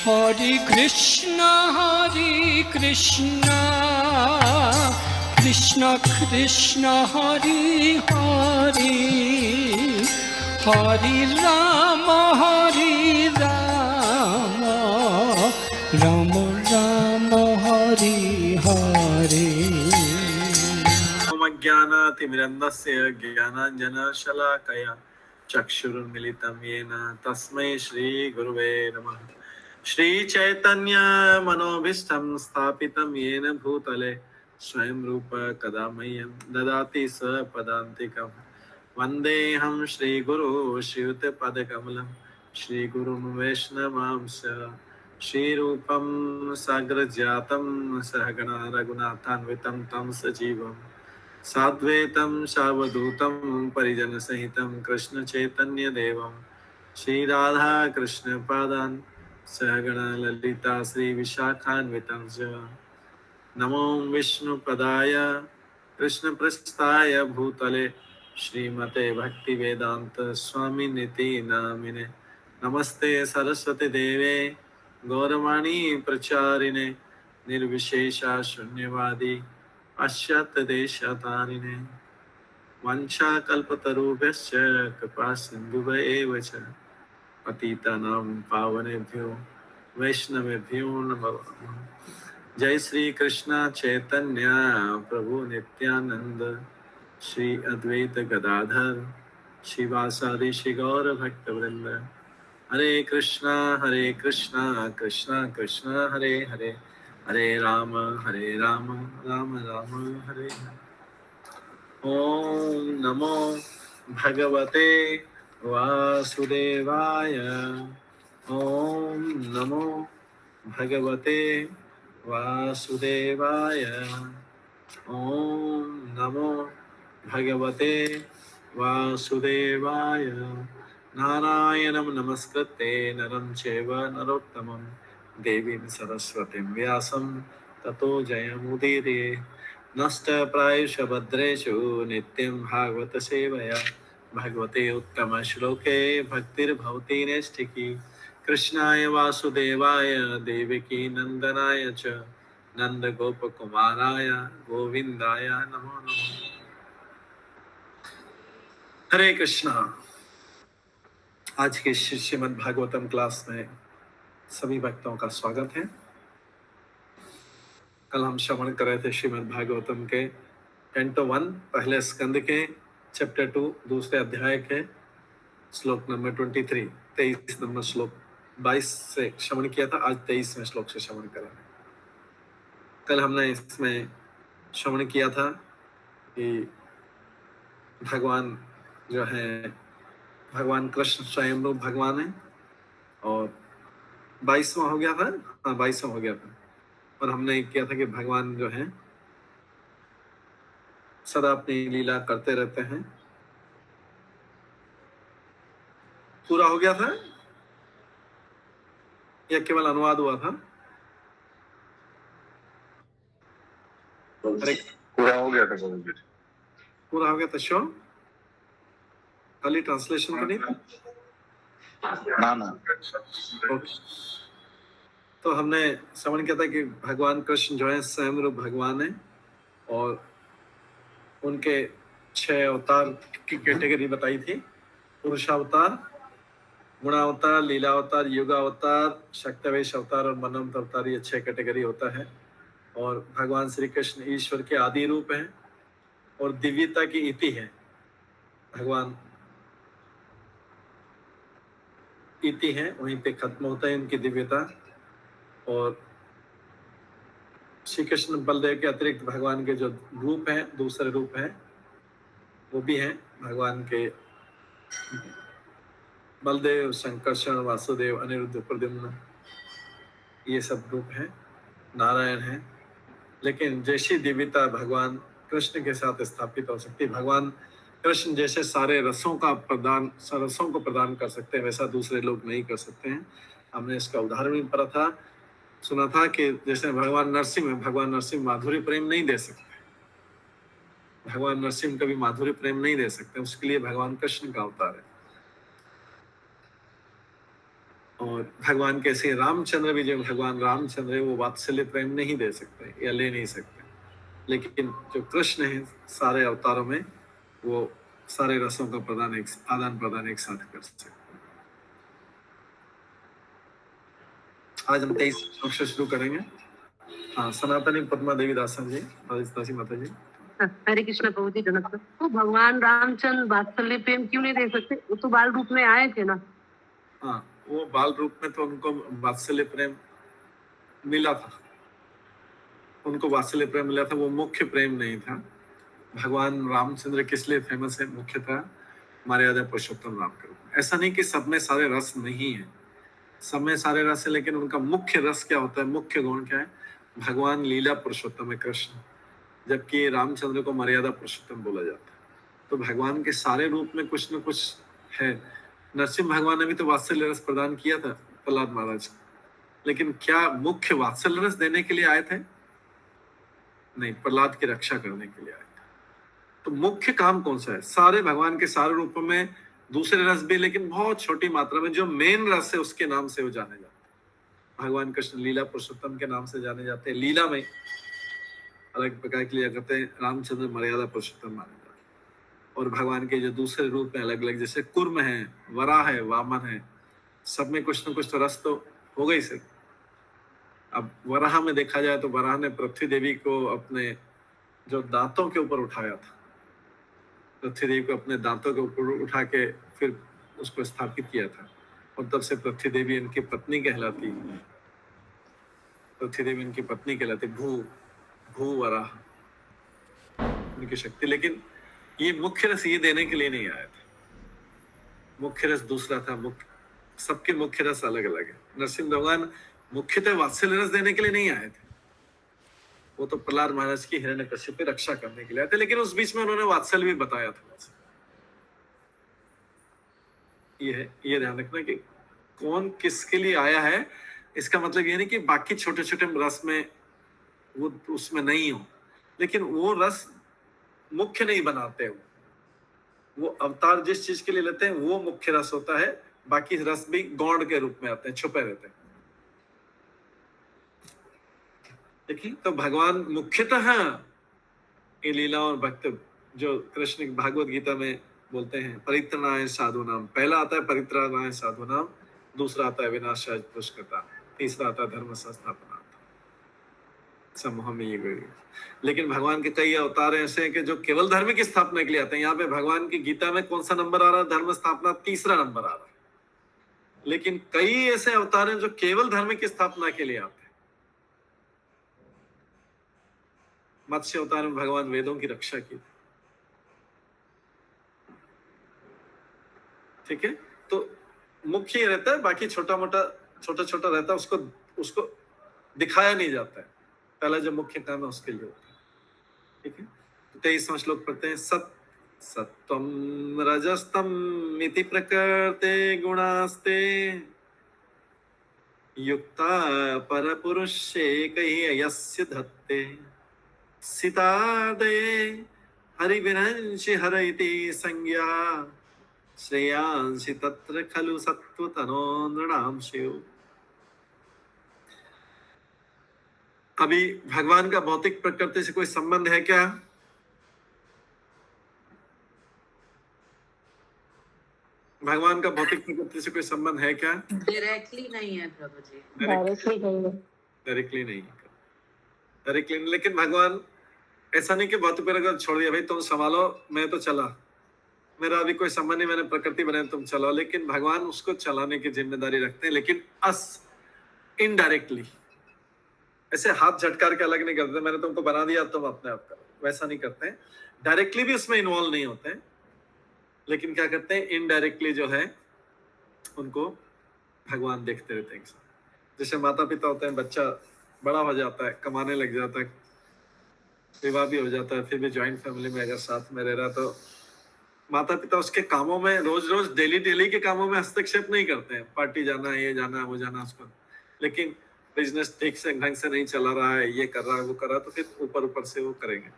हरे कृष्णा कृष्ण कृष्ण हरे हरे, हरे राम राम राम हरे हरे। ज्ञानातिमिरन्दस्य ज्ञानाञ्जनशलाकया चक्षुरुन्मिलितं येन तस्मै श्रीगुरुवे नमः। श्रीचैतन्य मनोभीष्टं स्थापितं येन भूतले स्वयं रूप कदा मह्यं ददाति स्वपदान्तिकं। वन्देऽहं श्रीगुरु श्रीयुतपदकमलं श्रीगुरुं वैष्णवांश्च श्रीरूपं साग्रजातं सहगणा रघुनाथान्वितं तं सजीवं साद्वैतं सावधूतं परिजनसहितं कृष्णचैतन्यदेवं श्रीराधा कृष्णपादान् सहगणा ललिता श्रीविशाखान्वितं च। नमो विष्णुपदाय कृष्णप्रस्थाय भूतले श्रीमते भक्तिवेदांत स्वामिनिति नामिने। नमस्ते सरस्वती देवे गौरवाणी प्रचारिणे निर्विशेषा शून्यवादी पाश्चात्यदेशतारिणे। वंशाकल्पतरुभ्यश्च कृपासिन्धुभ्येव च पतितानां पावनेभ्यो वैष्णवेभ्यो नमो नमः। जय श्री कृष्ण चैतन्य प्रभु नित्यानंद श्री अद्वैत गदाधर शिवासादि श्री गौर भक्त वृंद। हरे कृष्णा कृष्ण कृष्ण हरे हरे, हरे राम राम राम हरे हरे। ओम नमो भगवते वासुदेवाय। ओम नमो भगवते वासुदेवाय। ओम नमो भगवते वासुदेवाय। नारायणं नमस्कृत्य नरं चैव नरोत्तमं देवीं सरस्वतीं व्यासं ततो जयमुदीरये। नष्टप्रायेषु भद्रेषु नित्यं भागवत सेवया भगवते उत्तमश्लोके भक्तिर्भवति नैष्ठिकी। कृष्णाय वासुदेवाय देवकी नंदनाय च नंद गोप कुमाराय गोविंदाय नमो नमः। हरे कृष्णा। आज के श्रीमद् भागवतम क्लास में सभी भक्तों का स्वागत है। कल हम श्रवण कर रहे थे श्रीमद् भागवतम के कैंटो 1 पहले स्कंद के चैप्टर 2 दूसरे अध्याय के श्लोक नंबर 23 23 नंबर श्लोक 22 से श्रवण किया था। आज 23वें श्लोक से श्रवण करेंगे। कल हमने इसमें श्रवण किया था कि भगवान जो है भगवान कृष्ण स्वयं रूप भगवान है और 22वां हो गया था। हाँ 22वां हो गया था। और हमने किया था कि भगवान जो है सदा अपनी लीला करते रहते हैं। पूरा हो गया था या केवल अनुवाद हुआ था? पूरा हो गया था। पूरा हो गया था। श्योर? खाली ट्रांसलेशन का नहीं था? ना। तो हमने श्रवण किया था कि भगवान कृष्ण जो है स्वयं रूप भगवान है और उनके 6 अवतार की कैटेगरी बताई थी। पुरुषावतार, गुणावतार, लीलावतार, युगावतार, शक्तिवेश अवतार और मनंत अवतार, ये 6 कैटेगरी होता है। और भगवान श्री कृष्ण ईश्वर के आदि रूप हैं और दिव्यता की इति है। भगवान इति है, वहीं पे खत्म होता है उनकी दिव्यता। और श्री कृष्ण बलदेव के अतिरिक्त भगवान के जो रूप हैं, दूसरे रूप हैं, वो भी हैं भगवान के बलदेव, संकर्षण, वासुदेव, अनिरुद्ध, प्रद्युम्न, ये सब रूप हैं, नारायण हैं। लेकिन जैसी दिव्यता भगवान कृष्ण के साथ स्थापित हो सकती, भगवान कृष्ण जैसे सारे रसों को प्रदान कर सकते हैं, वैसा दूसरे लोग नहीं कर सकते हैं। हमने इसका उदाहरण भी पढ़ा था, सुना था कि जैसे भगवान नरसिंह माधुर्य प्रेम नहीं दे सकते। भगवान नरसिंह कभी माधुर्य प्रेम नहीं दे सकते, उसके लिए भगवान कृष्ण का अवतार है। और भगवान कैसे रामचंद्र भी, जो भगवान रामचंद्र है वो वात्सल्य प्रेम नहीं दे सकते या ले नहीं सकते, लेकिन जो कृष्ण है सारे अवतारों में वो सारे रसों का आदान प्रदान एक साथ कर सकते हैं। आज हम 23 श्लोक से शुरू करेंगे। हाँ, सनातनी पद्मा देवी दासन जी, दासी माता जी। हरे कृष्ण प्रभु जी। जनक तो भगवान रामचंद्र वात्सल्य प्रेम क्यों नहीं दे सकते? वो तो बाल रूप में आए थे ना। हाँ, वो बाल रूप में तो उनको वात्सल्य प्रेम मिला था, उनको वात्सल्य प्रेम मिला था, वो मुख्य प्रेम नहीं था। भगवान रामचंद्र किस लिए फेमस है? मुख्यतः मर्यादा पुरुषोत्तम राम के रूप में। ऐसा नहीं कि सब में सारे रस नहीं है, सब में सारे रस है, लेकिन उनका मुख्य रस क्या होता है, मुख्य गुण क्या है? भगवान लीला पुरुषोत्तम है कृष्ण, जबकि रामचंद्र को मर्यादा पुरुषोत्तम बोला जाता है। तो भगवान के सारे रूप में कुछ न कुछ है। नरसिंह भगवान ने भी तो वात्सल्य रस प्रदान किया था प्रहलाद महाराज को, लेकिन क्या मुख्य वात्सल्य रस देने के लिए आए थे? नहीं, प्रहलाद की रक्षा करने के लिए आए थे। तो मुख्य काम कौन सा है? सारे भगवान के सारे रूपों में दूसरे रस भी, लेकिन बहुत छोटी मात्रा में। जो मेन रस है उसके नाम से वो जाने जाते हैं। भगवान कृष्ण लीला पुरुषोत्तम के नाम से जाने जाते हैं। लीला में अलग प्रकार की लीला करते हैं। रामचंद्र मर्यादा पुरुषोत्तम माने जाते हैं। और भगवान के जो दूसरे रूप में अलग अलग, जैसे कुर्म है, वराह है, वामन है, सब में कुछ न कुछ तो रस तो हो गई से। अब वराह में देखा जाए तो वराह ने पृथ्वी देवी को अपने जो दांतों के ऊपर उठाया था, पृथ्वी देवी को अपने दांतों के ऊपर उठा के फिर उसको स्थापित किया था, और तब से पृथ्वी देवी इनकी पत्नी कहलाती, पृथ्वी देवी इनकी पत्नी कहलाती, भू वराह उनकी शक्ति। लेकिन ये मुख्य रस ये देने के लिए नहीं आया था, मुख्य रस दूसरा था। सबके मुख्य रस अलग अलग है। नरसिंह भगवान मुख्यतः वात्सल्य रस देने के लिए नहीं आए थे, वो तो प्रहलाद महाराज की हिरण्यकश्यप की रक्षा करने के लिए आए थे, लेकिन उस बीच में उन्होंने वात्सल्य भी बताया था। ये ध्यान रखना कि कौन किसके लिए आया है। इसका मतलब ये नहीं कि बाकी छोटे छोटे रस में वो उसमें नहीं हो, लेकिन वो रस मुख्य नहीं बनाते। वो अवतार जिस चीज के लिए लेते हैं वो मुख्य रस होता है, बाकी रस भी गौण के रूप में आते हैं, छुपे रहते हैं। देखिए, तो भगवान मुख्यतः ये लीला और भक्त जो कृष्ण भागवत गीता में बोलते हैं, परित्रणाय साधु नाम। पहला आता है परित्रणाय साधु नाम, दूसरा आता है विनाशाय दुष्कृता, तीसरा आता है धर्म संस्थापना समूह में ये गई। लेकिन भगवान के कई अवतार ऐसे हैं कि जो केवल धर्म की स्थापना के लिए आते हैं। यहाँ पे भगवान की गीता में कौन सा नंबर आ रहा है? धर्म स्थापना तीसरा नंबर आ रहा है। लेकिन कई ऐसे अवतार हैं जो केवल धर्म की स्थापना के लिए आते हैं। मत्स्य अवतार में भगवान वेदों की रक्षा की, ठीक है। तो मुख्य ये रहता है, बाकी छोटा छोटा रहता है, उसको दिखाया नहीं जाता है। पहला जो मुख्य काम है उसके लिए होता है, ठीक है। 23वां श्लोक पढ़ते हैं। सत्वम रजस्तम इति प्रकृते गुणास्ते युक्ता परपुरुषेकैः यस्य धत्ते सितादये हरिविरंशि हर इति संज्ञा श्रेयांसि तत्र खलु सत्वतनो नृणां शिव। अभी भगवान का भौतिक प्रकृति से कोई संबंध है क्या? भगवान का भौतिक प्रकृति से कोई संबंध है क्या? डायरेक्टली नहीं है प्रभु जी, डायरेक्टली नहीं, लेकिन भगवान ऐसा नहीं कि भौतिक प्रकृति छोड़ दिया, भाई तुम संभालो, मैं तो चला, मेरा अभी कोई संबंध नहीं, मैंने प्रकृति बनाई, तुम चलाओ। लेकिन भगवान उसको चलाने की जिम्मेदारी रखते हैं, लेकिन इनडायरेक्टली, ऐसे हाथ झटकार के अलग नहीं करते, मैंने तुमको बना दिया तुम अपने आप करो, वैसा नहीं करते हैं। डायरेक्टली भी उसमें इन्वॉल्व नहीं होते हैं, लेकिन क्या करते हैं, इनडायरेक्टली जो है उनको भगवान देखते रहते हैं। जैसे माता पिता होते हैं, बच्चा बड़ा हो जाता है, कमाने लग जाता है, विवाह भी हो जाता है, फिर भी ज्वाइंट फैमिली में अगर साथ में रह रहा, तो माता पिता उसके कामों में रोज डेली के कामों में हस्तक्षेप नहीं करते हैं। पार्टी जाना है, ये जाना है, वो जाना है उसको, लेकिन बिजनेस ठीक से ढंग से नहीं चला रहा है, ये कर रहा है, वो कर रहा है, तो फिर ऊपर से वो करेंगे।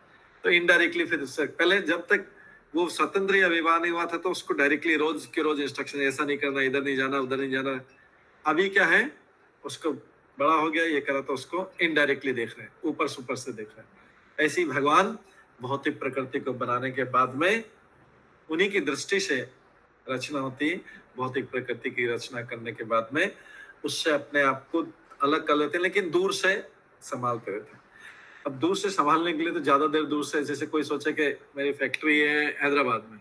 तो इनडायरेक्टली फिर उससे पहले जब तक वो स्वतंत्र या विवाह नहीं हुआ था, तो उसको डायरेक्टली रोज के रोज इंस्ट्रक्शन, ऐसा नहीं करना, इधर नहीं जाना, उधर नहीं जाना, अभी क्या है, उसको बड़ा हो गया ये करा तो उसको इनडायरेक्टली देख रहे हैं, ऊपर सुपर से देख रहे हैं। ऐसे ही भगवान भौतिक प्रकृति को बनाने के बाद में उन्हीं की दृष्टि से रचना होती है। भौतिक प्रकृति की रचना करने के बाद में उससे अपने आप को अलग कर लेते हैं, लेकिन दूर से संभालते रहते हैं। अब दूर से संभालने के लिए तो ज्यादा देर दूर से, जैसे कोई सोचे कि मेरी फैक्ट्री है हैदराबाद में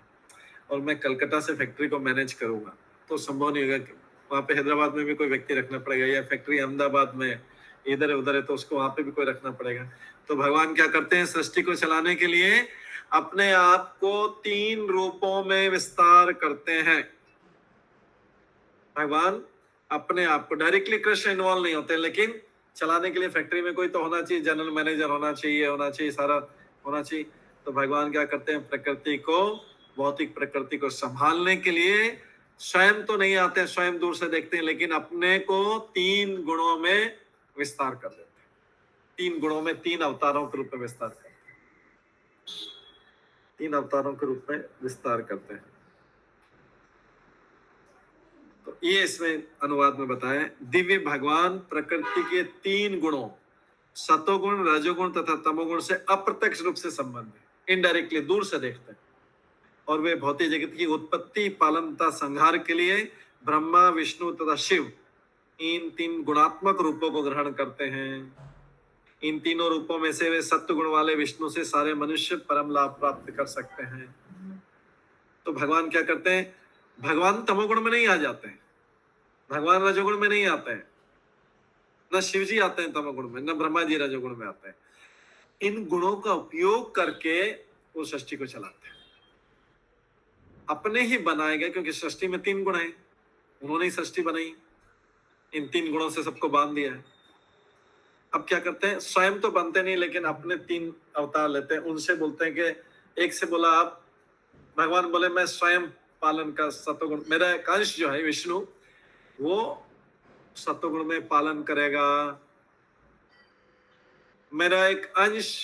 और मैं कलकत्ता से फैक्ट्री को मैनेज करूंगा, तो संभव नहीं होगा। वहाँ पे हैदराबाद में भी कोई व्यक्ति रखना पड़ेगा, या फैक्ट्री अहमदाबाद में इधर है उधर है तो उसको वहाँ पे भी कोई रखना पड़ेगा। तो भगवान क्या करते हैं, सृष्टि को चलाने के लिए अपने आप को 3 रूपों में विस्तार करते हैं। भगवान अपने आप को, डायरेक्टली कृष्ण इन्वॉल्व नहीं होते, लेकिन चलाने के लिए फैक्ट्री में कोई तो होना चाहिए, जनरल मैनेजर होना चाहिए, सारा होना चाहिए। तो भगवान क्या करते हैं, प्रकृति को, भौतिक प्रकृति को संभालने के लिए स्वयं तो नहीं आते, स्वयं दूर से देखते हैं, लेकिन अपने को 3 गुणों में विस्तार कर देते हैं। 3 गुणों में, 3 अवतारों के रूप में विस्तार करते हैं। 3 अवतारों के रूप में विस्तार करते हैं। तो ये इसमें अनुवाद में बताया, दिव्य भगवान प्रकृति के 3 गुणों, सतोगुण, रजोगुण तथा तमोगुण से अप्रत्यक्ष रूप से संबंधित, इनडायरेक्टली दूर से देखते हैं। और वे भौतिक जगत की उत्पत्ति, पालन तथा संहार के लिए ब्रह्मा, विष्णु तथा शिव इन 3 गुणात्मक रूपों को ग्रहण करते हैं। इन तीनों रूपों में से वे सत्व गुण वाले विष्णु से सारे मनुष्य परम लाभ प्राप्त कर सकते हैं। तो भगवान क्या करते हैं, भगवान तमोगुण में नहीं आ जाते हैं, भगवान रजोगुण में नहीं आते हैं, न शिव जी आते हैं तमोगुण में, न ब्रह्मा जी रजोगुण में आते हैं। इन गुणों का उपयोग करके वो सृष्टि को चलाते हैं। अपने ही बनाए गए, क्योंकि सृष्टि में 3 गुण है, उन्होंने ही सृष्टि बनाई, इन 3 गुणों से सबको बांध दिया है। अब क्या करते हैं, स्वयं तो बनते नहीं, लेकिन अपने 3 अवतार लेते हैं। उनसे बोलते हैं कि एक से बोला आप, भगवान बोले मैं स्वयं पालन का सत्वगुण, मेरा एक अंश जो है विष्णु, वो सत्वगुण में पालन करेगा। मेरा एक अंश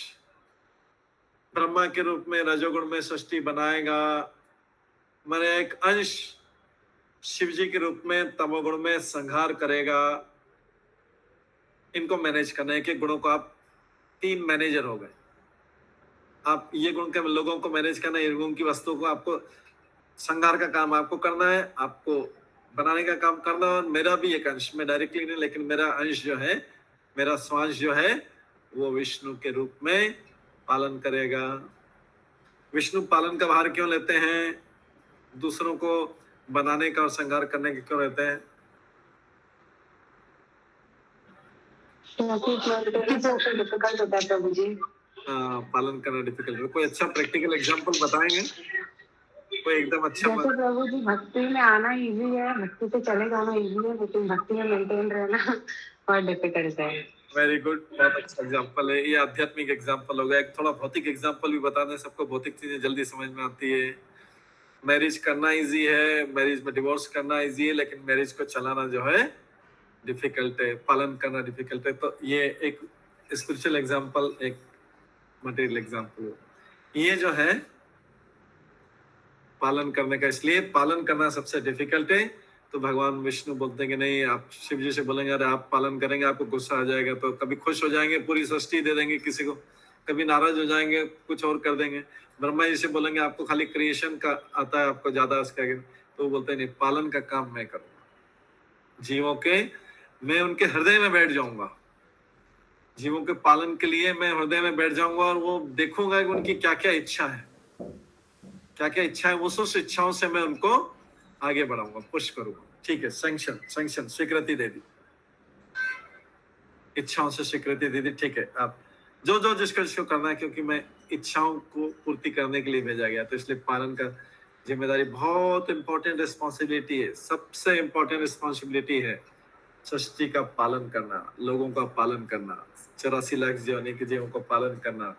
ब्रह्मा के रूप में रजोगुण में सृष्टि बनाएगा। मेरा एक अंश शिव जी के रूप में तमोगुण में संहार करेगा। इनको मैनेज करना है, एक गुणों को आप 3 मैनेजर हो गए। आप ये गुण के लोगों को मैनेज करना है, ये गुण की वस्तु को आपको संहार का काम आपको करना है, आपको बनाने का काम करना है। और मेरा भी एक अंश, मैं डायरेक्टली नहीं, लेकिन मेरा अंश जो है, मेरा स्वांश जो है, वो विष्णु के रूप में पालन करेगा। विष्णु पालन का भार क्यों लेते हैं, दूसरों को बनाने का और संहार करने के क्यों रहते हैं? डिफिकल्ट होता है प्रभु जी। पालन करना डिफिकल्ट है। कोई अच्छा प्रैक्टिकल एग्जांपल बताएंगे, कोई एकदम अच्छा? जैसे प्रभु जी भक्ति में आना इजी है, भक्ति से चले जाना इजी है, लेकिन भक्ति में मेंटेन रहना बहुत डिफिकल्ट है। वेरी गुड, बहुत अच्छा एग्जांपल है ये। आध्यात्मिक एग्जांपल हो गया। एक थोड़ा भौतिक एग्जांपल भी बताने, सबको भौतिक चीजें जल्दी समझ में आती है। मैरिज करना इजी है, मैरिज में डिवोर्स करना इजी है, लेकिन मैरिज को चलाना जो है डिफिकल्ट है, पालन करना डिफिकल्ट है। तो ये एक स्पिरिचुअल एग्जांपल, एक मटेरियल एग्जांपल, ये जो है पालन करने का। इसलिए पालन करना सबसे डिफिकल्ट है। तो भगवान विष्णु बोलते हैं कि नहीं, आप शिव जी से बोलेंगे अरे आप पालन करेंगे, आपको गुस्सा आ जाएगा, तो कभी खुश हो जाएंगे, पूरी सृष्टि दे देंगे किसी को, कभी नाराज हो जाएंगे, कुछ और कर देंगे। ब्रह्मा जी से बोलेंगे आपको खाली क्रिएशन का आता है, आपको ज्यादा उसका, तो वो बोलते हैं नहीं, पालन का काम मैं करूंगा। जीवों के, मैं उनके हृदय में बैठ जाऊंगा, जीवों के पालन के लिए मैं हृदय में बैठ जाऊंगा, और वो देखूंगा कि उनकी क्या क्या इच्छा है, क्या क्या इच्छा है, उस इच्छाओं से मैं उनको आगे बढ़ाऊंगा, पुश करूंगा। ठीक है, सैंक्शन स्वीकृति दे दी, इच्छाओं से स्वीकृति दे दी। ठीक है, आप जो जिसको करना है, क्योंकि मैं इच्छाओं को पूर्ति करने के लिए भेजा गया, तो इसलिए पालन का जिम्मेदारी बहुत इंपॉर्टेंट रिस्पॉन्सिबिलिटी है। सबसे इंपॉर्टेंट रिस्पॉन्सिबिलिटी है सृष्टि का पालन करना, लोगों का पालन करना, 84 लाख जीवों के जीवों को पालन करना,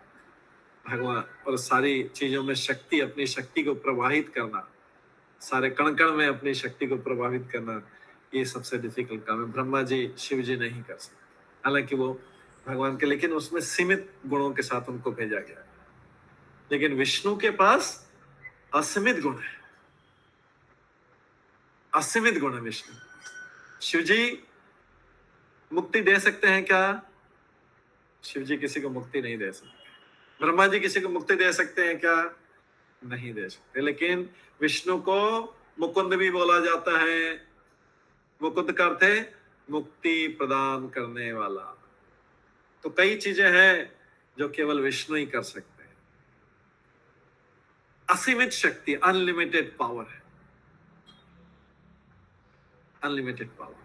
भगवान और सारी चीजों में शक्ति, अपनी शक्ति को प्रवाहित करना, सारे कण कण में अपनी शक्ति को प्रभावित करना, ये सबसे डिफिकल्ट काम है। ब्रह्मा जी, शिव जी नहीं कर सकते, हालांकि वो भगवान के, लेकिन उसमें सीमित गुणों के साथ उनको भेजा गया है। लेकिन विष्णु के पास असीमित गुण है, असीमित गुण है विष्णु। शिव जी मुक्ति दे सकते हैं क्या? शिव जी किसी को मुक्ति नहीं दे सकते। ब्रह्मा जी किसी को मुक्ति दे सकते हैं क्या? नहीं दे सकते। लेकिन विष्णु को मुकुंद भी बोला जाता है। मुकुंद का अर्थ है मुक्ति प्रदान करने वाला। तो कई चीजें हैं जो केवल विष्णु ही कर सकते हैं। असीमित शक्ति, अनलिमिटेड पावर है, अनलिमिटेड पावर।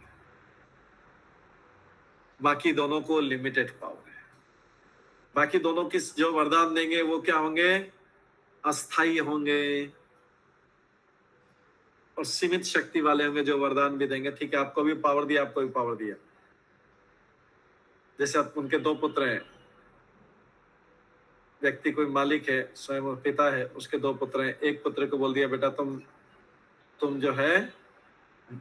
बाकी दोनों को लिमिटेड पावर है। बाकी दोनों किस जो वरदान देंगे वो क्या होंगे? अस्थाई होंगे और सीमित शक्ति वाले होंगे जो वरदान भी देंगे। ठीक है, आपको भी पावर दिया, आपको भी पावर दिया। जैसे आप उनके दो पुत्र हैं, व्यक्ति कोई मालिक है, स्वयं पिता है, उसके दो पुत्र हैं। एक पुत्र को बोल दिया बेटा तुम जो है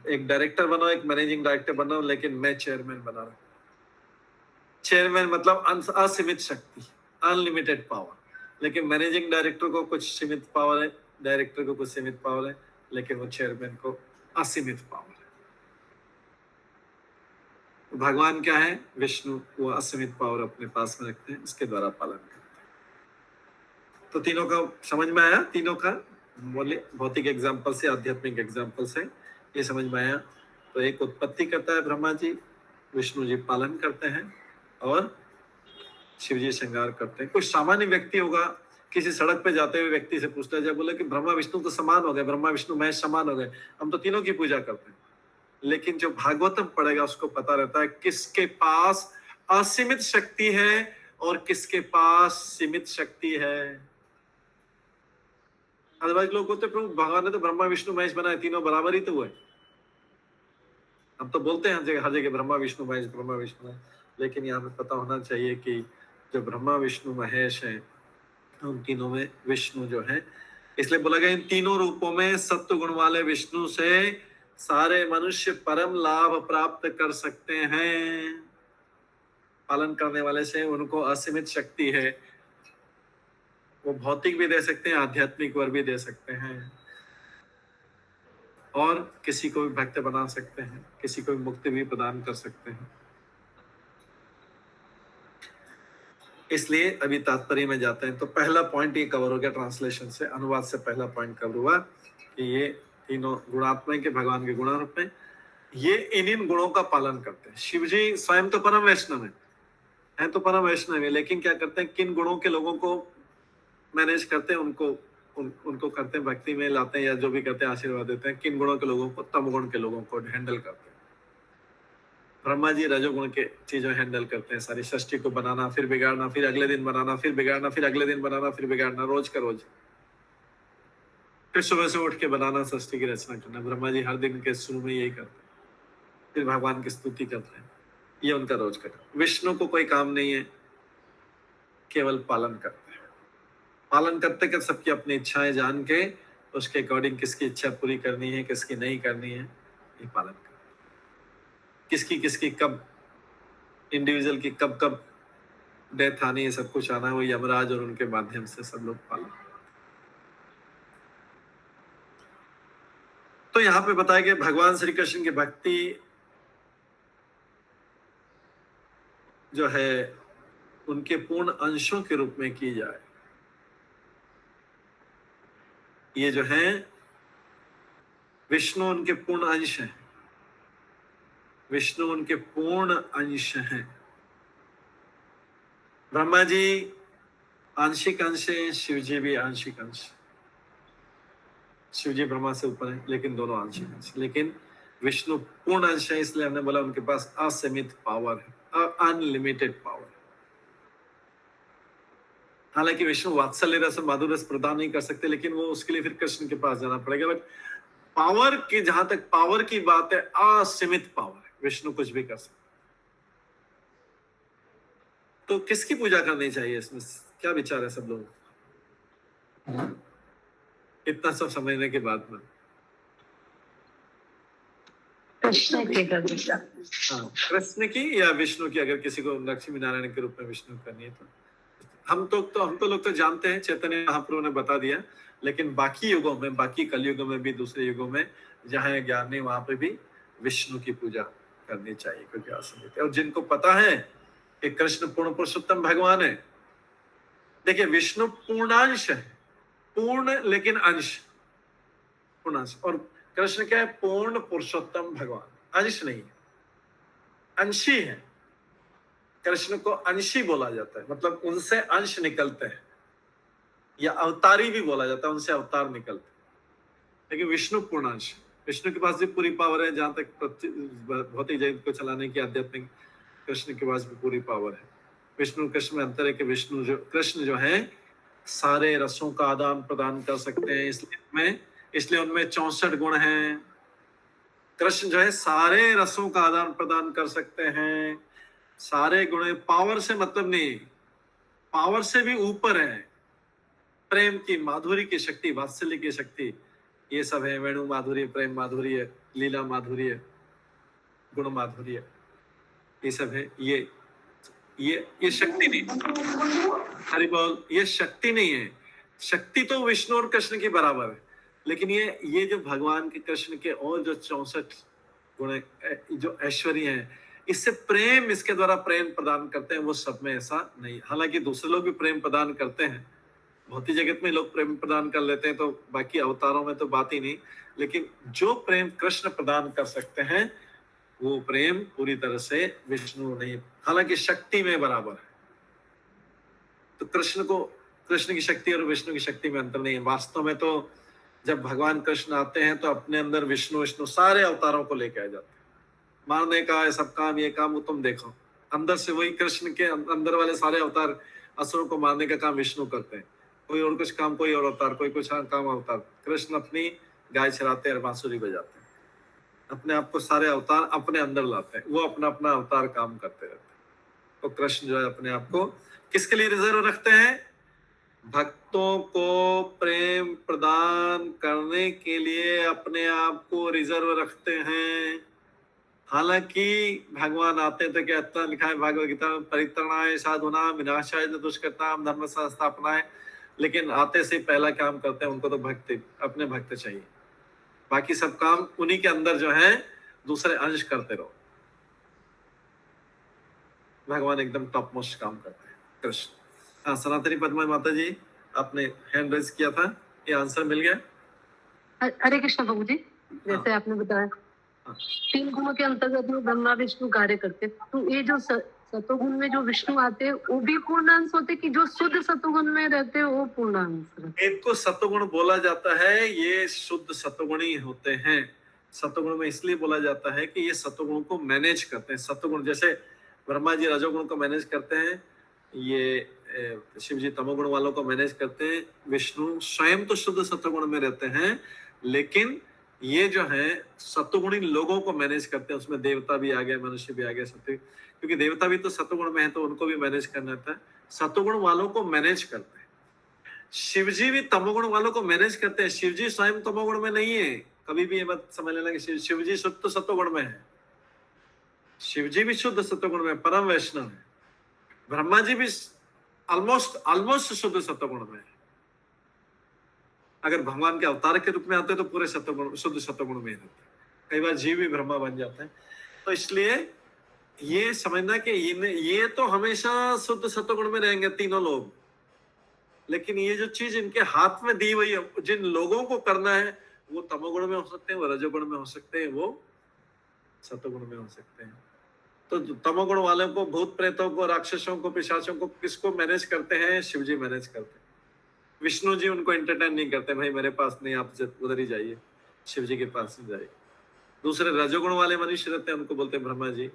एक डायरेक्टर बनो, एक मैनेजिंग डायरेक्टर बनो, लेकिन मैं चेयरमैन बना रहा हूं। चेयरमैन मतलब असीमित शक्ति, अनलिमिटेड पावर। लेकिन मैनेजिंग डायरेक्टर को कुछ सीमित पावर है, डायरेक्टर को कुछ सीमित पावर है, लेकिन वो चेयरमैन को असीमित पावर है। भगवान क्या है? विष्णु, वो असीमित पावर अपने पास में रखते हैं, इसके द्वारा पालन करते हैं। तो तीनों का समझ में आया? तीनों का बोले भौतिक एग्जाम्पल से, आध्यात्मिक एग्जाम्पल से ये समझ में आया। तो एक उत्पत्ति करता है ब्रह्मा जी, विष्णु जी पालन करते हैं और शिव जी श्रृंगार करते हैं। कोई सामान्य व्यक्ति होगा, किसी सड़क पे जाते हुए व्यक्ति से पूछता है, बोले कि ब्रह्मा विष्णु तो समान हो गए, ब्रह्मा विष्णु महेश समान हो गए, हम तो तीनों की पूजा करते हैं। लेकिन जो भागवतम पढ़ेगा उसको पता रहता है किसके पास असीमित शक्ति है और किसके पास सीमित शक्ति है। अदरवाइज लोग बोलते प्रभु भगवान ने तो ब्रह्मा विष्णु महेश बनाए, तीनों बराबर ही तो हुए। हम तो बोलते हैं हर जगह ब्रह्मा विष्णु महेश, ब्रह्मा विष्णु महेश, लेकिन यहाँ पे पता होना चाहिए कि जो ब्रह्मा विष्णु महेश है उन तीनों में विष्णु जो है, इसलिए बोला गया इन तीनों रूपों में सत्व गुण वाले विष्णु से सारे मनुष्य परम लाभ प्राप्त कर सकते हैं। पालन करने वाले से उनको असीमित शक्ति है, वो भौतिक भी दे सकते हैं, आध्यात्मिक वर भी दे सकते हैं, और किसी को भी भक्त बना सकते हैं, किसी को भी मुक्ति भी प्रदान कर सकते हैं। इसलिए अभी तात्पर्य में जाते हैं। तो पहला पॉइंट ये कवर हो गया ट्रांसलेशन से, अनुवाद से पहला पॉइंट कवर हुआ कि ये तीनों गुणात्मा के भगवान के गुणारूप में ये इन गुणों का पालन करते हैं। शिव जी स्वयं तो परम वैष्णव है तो परम वैष्णव है, लेकिन क्या करते हैं, किन गुणों के लोगों को मैनेज करते हैं, उनको करते हैं, भक्ति में लाते हैं, या जो भी करते हैं आशीर्वाद देते हैं। किन गुणों के लोगों को, तम गुण के लोगों को हैंडल करते हैं। ब्रह्मा जी रजोगुण के चीजों हैंडल करते हैं, सारी षष्ठी को बनाना, फिर बिगाड़ना, फिर अगले दिन बनाना, फिर बिगाड़ना, फिर अगले दिन बनाना, फिर बिगाड़ना, रोज का रोज। फिर सुबह से उठ के बनाना, षष्ठी की रचना करना। ब्रह्मा जी हर दिन के शुरू में यही करते हैं, फिर भगवान की स्तुति करते हैं, ये उनका रोज का। विष्णु को कोई काम नहीं है, केवल पालन करते हैं। पालन करते कर सबकी अपनी इच्छाएं जान के उसके अकॉर्डिंग किसकी इच्छा पूरी करनी है, किसकी नहीं करनी है, ये पालन करते। किसकी कब इंडिविजुअल की कब डेथ आनी है, सब कुछ आना है, वो यमराज और उनके माध्यम से सब लोग पालन। तो यहाँ पे बताया गया भगवान श्री कृष्ण की भक्ति जो है उनके पूर्ण अंशों के रूप में की जाए। ये जो है विष्णु उनके पूर्ण अंश हैं, विष्णु उनके पूर्ण अंश हैं। ब्रह्मा जी आंशिक अंश है, शिव जी भी आंशिक अंश। शिव जी ब्रह्मा से ऊपर है, लेकिन दोनों आंशिक अंश। लेकिन विष्णु पूर्ण अंश है, इसलिए हमने बोला उनके पास असीमित पावर है, अनलिमिटेड पावर। हालांकि विष्णु वात्सल्य रस माधुर्य रस प्रदान नहीं कर सकते, लेकिन वो उसके लिए फिर कृष्ण के पास जाना पड़ेगा। बट पावर की, जहां तक पावर की बात है, असीमित पावर है, विष्णु कुछ भी कर सकते। तो किसकी पूजा करनी चाहिए, इसमें क्या विचार है सब लोग इतना सब समझने के बाद में? कृष्ण की पूजा। हाँ, कृष्ण की या विष्णु की। अगर किसी को लक्ष्मी नारायण के रूप में विष्णु करनी है तो हम तो लोग तो जानते हैं, चैतन्य महाप्रभु ने बता दिया। लेकिन बाकी युगों में, बाकी कलयुगों में भी, दूसरे युगों में जहाँ ज्ञान नहीं, वहां पे भी विष्णु की पूजा करनी चाहिए, क्योंकि असंगति। और जिनको पता है कि कृष्ण पूर्ण पुरुषोत्तम भगवान है, देखिए विष्णु पूर्णांश है, पूर्ण लेकिन अंश, पूर्णांश, और कृष्ण क्या है? पूर्ण पुरुषोत्तम भगवान, अंश नहीं है, अंशी है। कृष्ण को अंशी बोला जाता है, मतलब उनसे अंश निकलते हैं, या अवतारी भी बोला जाता है, उनसे अवतार निकलते हैं। लेकिन विष्णु पूर्णांश, विष्णु के पास भी पूरी पावर है, जहां तक भौतिक जगत को चलाने की आध्यात्मिक, कृष्ण के पास भी पूरी पावर है। विष्णु कृष्ण में अंतर है कि विष्णु जो कृष्ण जो है सारे रसों का आदान प्रदान कर सकते हैं, इसलिए उनमें 64 गुण हैं। कृष्ण जो है सारे रसों का आदान प्रदान कर सकते हैं, सारे गुण, पावर से मतलब नहीं, पावर से भी ऊपर है। प्रेम की, माधुरी की शक्ति, वात्सल्य की शक्ति, ये सब है। वेणु माधुर्य, प्रेम माधुर्य, लीला माधुर्य, गुण माधुर्य, ये सब है। ये शक्ति नहीं, हरि बोल, ये शक्ति नहीं है। शक्ति तो विष्णु और कृष्ण की बराबर है, लेकिन ये जो भगवान के, कृष्ण के और जो 64 गुण है, जो ऐश्वर्य है, इससे प्रेम, इसके द्वारा प्रेम प्रदान करते हैं, वो सब में ऐसा नहीं। हालांकि दूसरे लोग भी प्रेम प्रदान करते हैं, भौतिक जगत में लोग प्रेम प्रदान कर लेते हैं, तो बाकी अवतारों में तो बात ही नहीं। लेकिन जो प्रेम कृष्ण प्रदान कर सकते हैं, वो प्रेम पूरी तरह से विष्णु नहीं, हालांकि शक्ति में बराबर है। तो कृष्ण की शक्ति और विष्णु की शक्ति में अंतर नहीं है। वास्तव में तो जब भगवान कृष्ण आते हैं तो अपने अंदर विष्णु सारे अवतारों को लेके आ जाते हैं। मारने का है सब काम, ये काम, वो तुम देखो, अंदर से वही कृष्ण के अंदर वाले सारे अवतार असुरों को मारने का काम विष्णु करते हैं। कोई और कुछ काम, कोई और अवतार, कोई कुछ काम अवतार। कृष्ण अपनी गाय चराते हैं, बांसुरी बजाते हैं, अपने आप को सारे अवतार अपने अंदर लाते हैं, वो अपना अपना अवतार काम करते रहते हैं। तो कृष्ण जो है अपने आप को किसके लिए रिजर्व रखते हैं? भक्तों को प्रेम प्रदान करने के लिए अपने आप को रिजर्व रखते हैं। हालांकि भगवान आते हैं तो क्या इतना लिखा है भागवत गीता में, परित्रणाय साधुनां विनाशाय दुष्कृतां धर्म संस्थापनाय, लेकिन आते से पहला काम करते हैं, उनको तो भक्ति, अपने भक्त चाहिए, बाकी सब काम उन्हीं के अंदर जो है दूसरे अंश करते रहो। भगवान एकदम टॉप मोस्ट काम करते हैं कृष्ण। हाँ, सनातनी पद्मा माता जी, आपने हैंड रेज किया था, ये आंसर मिल गया? हरे कृष्ण प्रभु जी, जैसे आपने बताया 3 गुणों के अंतर्गत में ब्रह्मा विष्णु कार्य करते, तो ये जो सतोगुण में जो विष्णु आते हैं वो भी पूर्णांश होते, कि जो शुद्ध सतोगुण में रहते हैं वो पूर्णांश? एक को सतोगुण बोला जाता है, ये शुद्ध सतोगुण ही होते हैं। सतोगुण में इसलिए बोला जाता है कि ये सतोगुण को मैनेज करते हैं। सतोगुण जैसे ब्रह्मा जी रजोगुण को मैनेज करते हैं, ये शिव जी तमोगुण वालों को मैनेज करते हैं। विष्णु स्वयं तो शुद्ध सतोगुण में रहते हैं, लेकिन ये जो है सतोगुणी लोगों को मैनेज करते हैं। उसमें देवता भी आ गए, मनुष्य भी आ गए, सत्य, क्योंकि देवता भी तो सतोगुण में है, तो उनको भी मैनेज करना होता है। सतोगुण वालों को मैनेज करते हैं। शिव जी भी तमोगुण वालों को मैनेज करते हैं। शिव जी स्वयं तमोगुण में नहीं है, कभी भी ये मत समझ लेना कि शिव जी शुद्ध सतोगुण में है। शिव जी भी शुद्ध सतोगुण में, परम वैष्णव है। ब्रह्मा जी भी ऑलमोस्ट शुद्ध सतोगुण में है। अगर भगवान के अवतार के रूप में आते हैं तो पूरे सतोगुण, शुद्ध सतोगुण में रहते हैं। कई बार जीव भी ब्रह्मा बन जाते हैं। तो इसलिए ये समझना कि ये तो हमेशा शुद्ध सतोगुण में रहेंगे तीनों लोग, लेकिन ये जो चीज इनके हाथ में दी हुई है, जिन लोगों को करना है, वो तमोगुण में हो सकते हैं, वो रजोगुण में हो सकते हैं, वो सतोगुण में हो सकते हैं। तो तमोगुण वालों को, भूत प्रेतों को, राक्षसों को, पिशाचों को किसको मैनेज करते हैं? शिव जी मैनेज करते हैं। विष्णु जी उनको एंटरटेन नहीं करते, भाई मेरे पास नहीं, आप उधर ही जाइए, शिव जी के पास ही जाइए। दूसरे रजोगुण वाले मनुष्य रहते हैं, उनको बोलते हैं ब्रह्मा जी,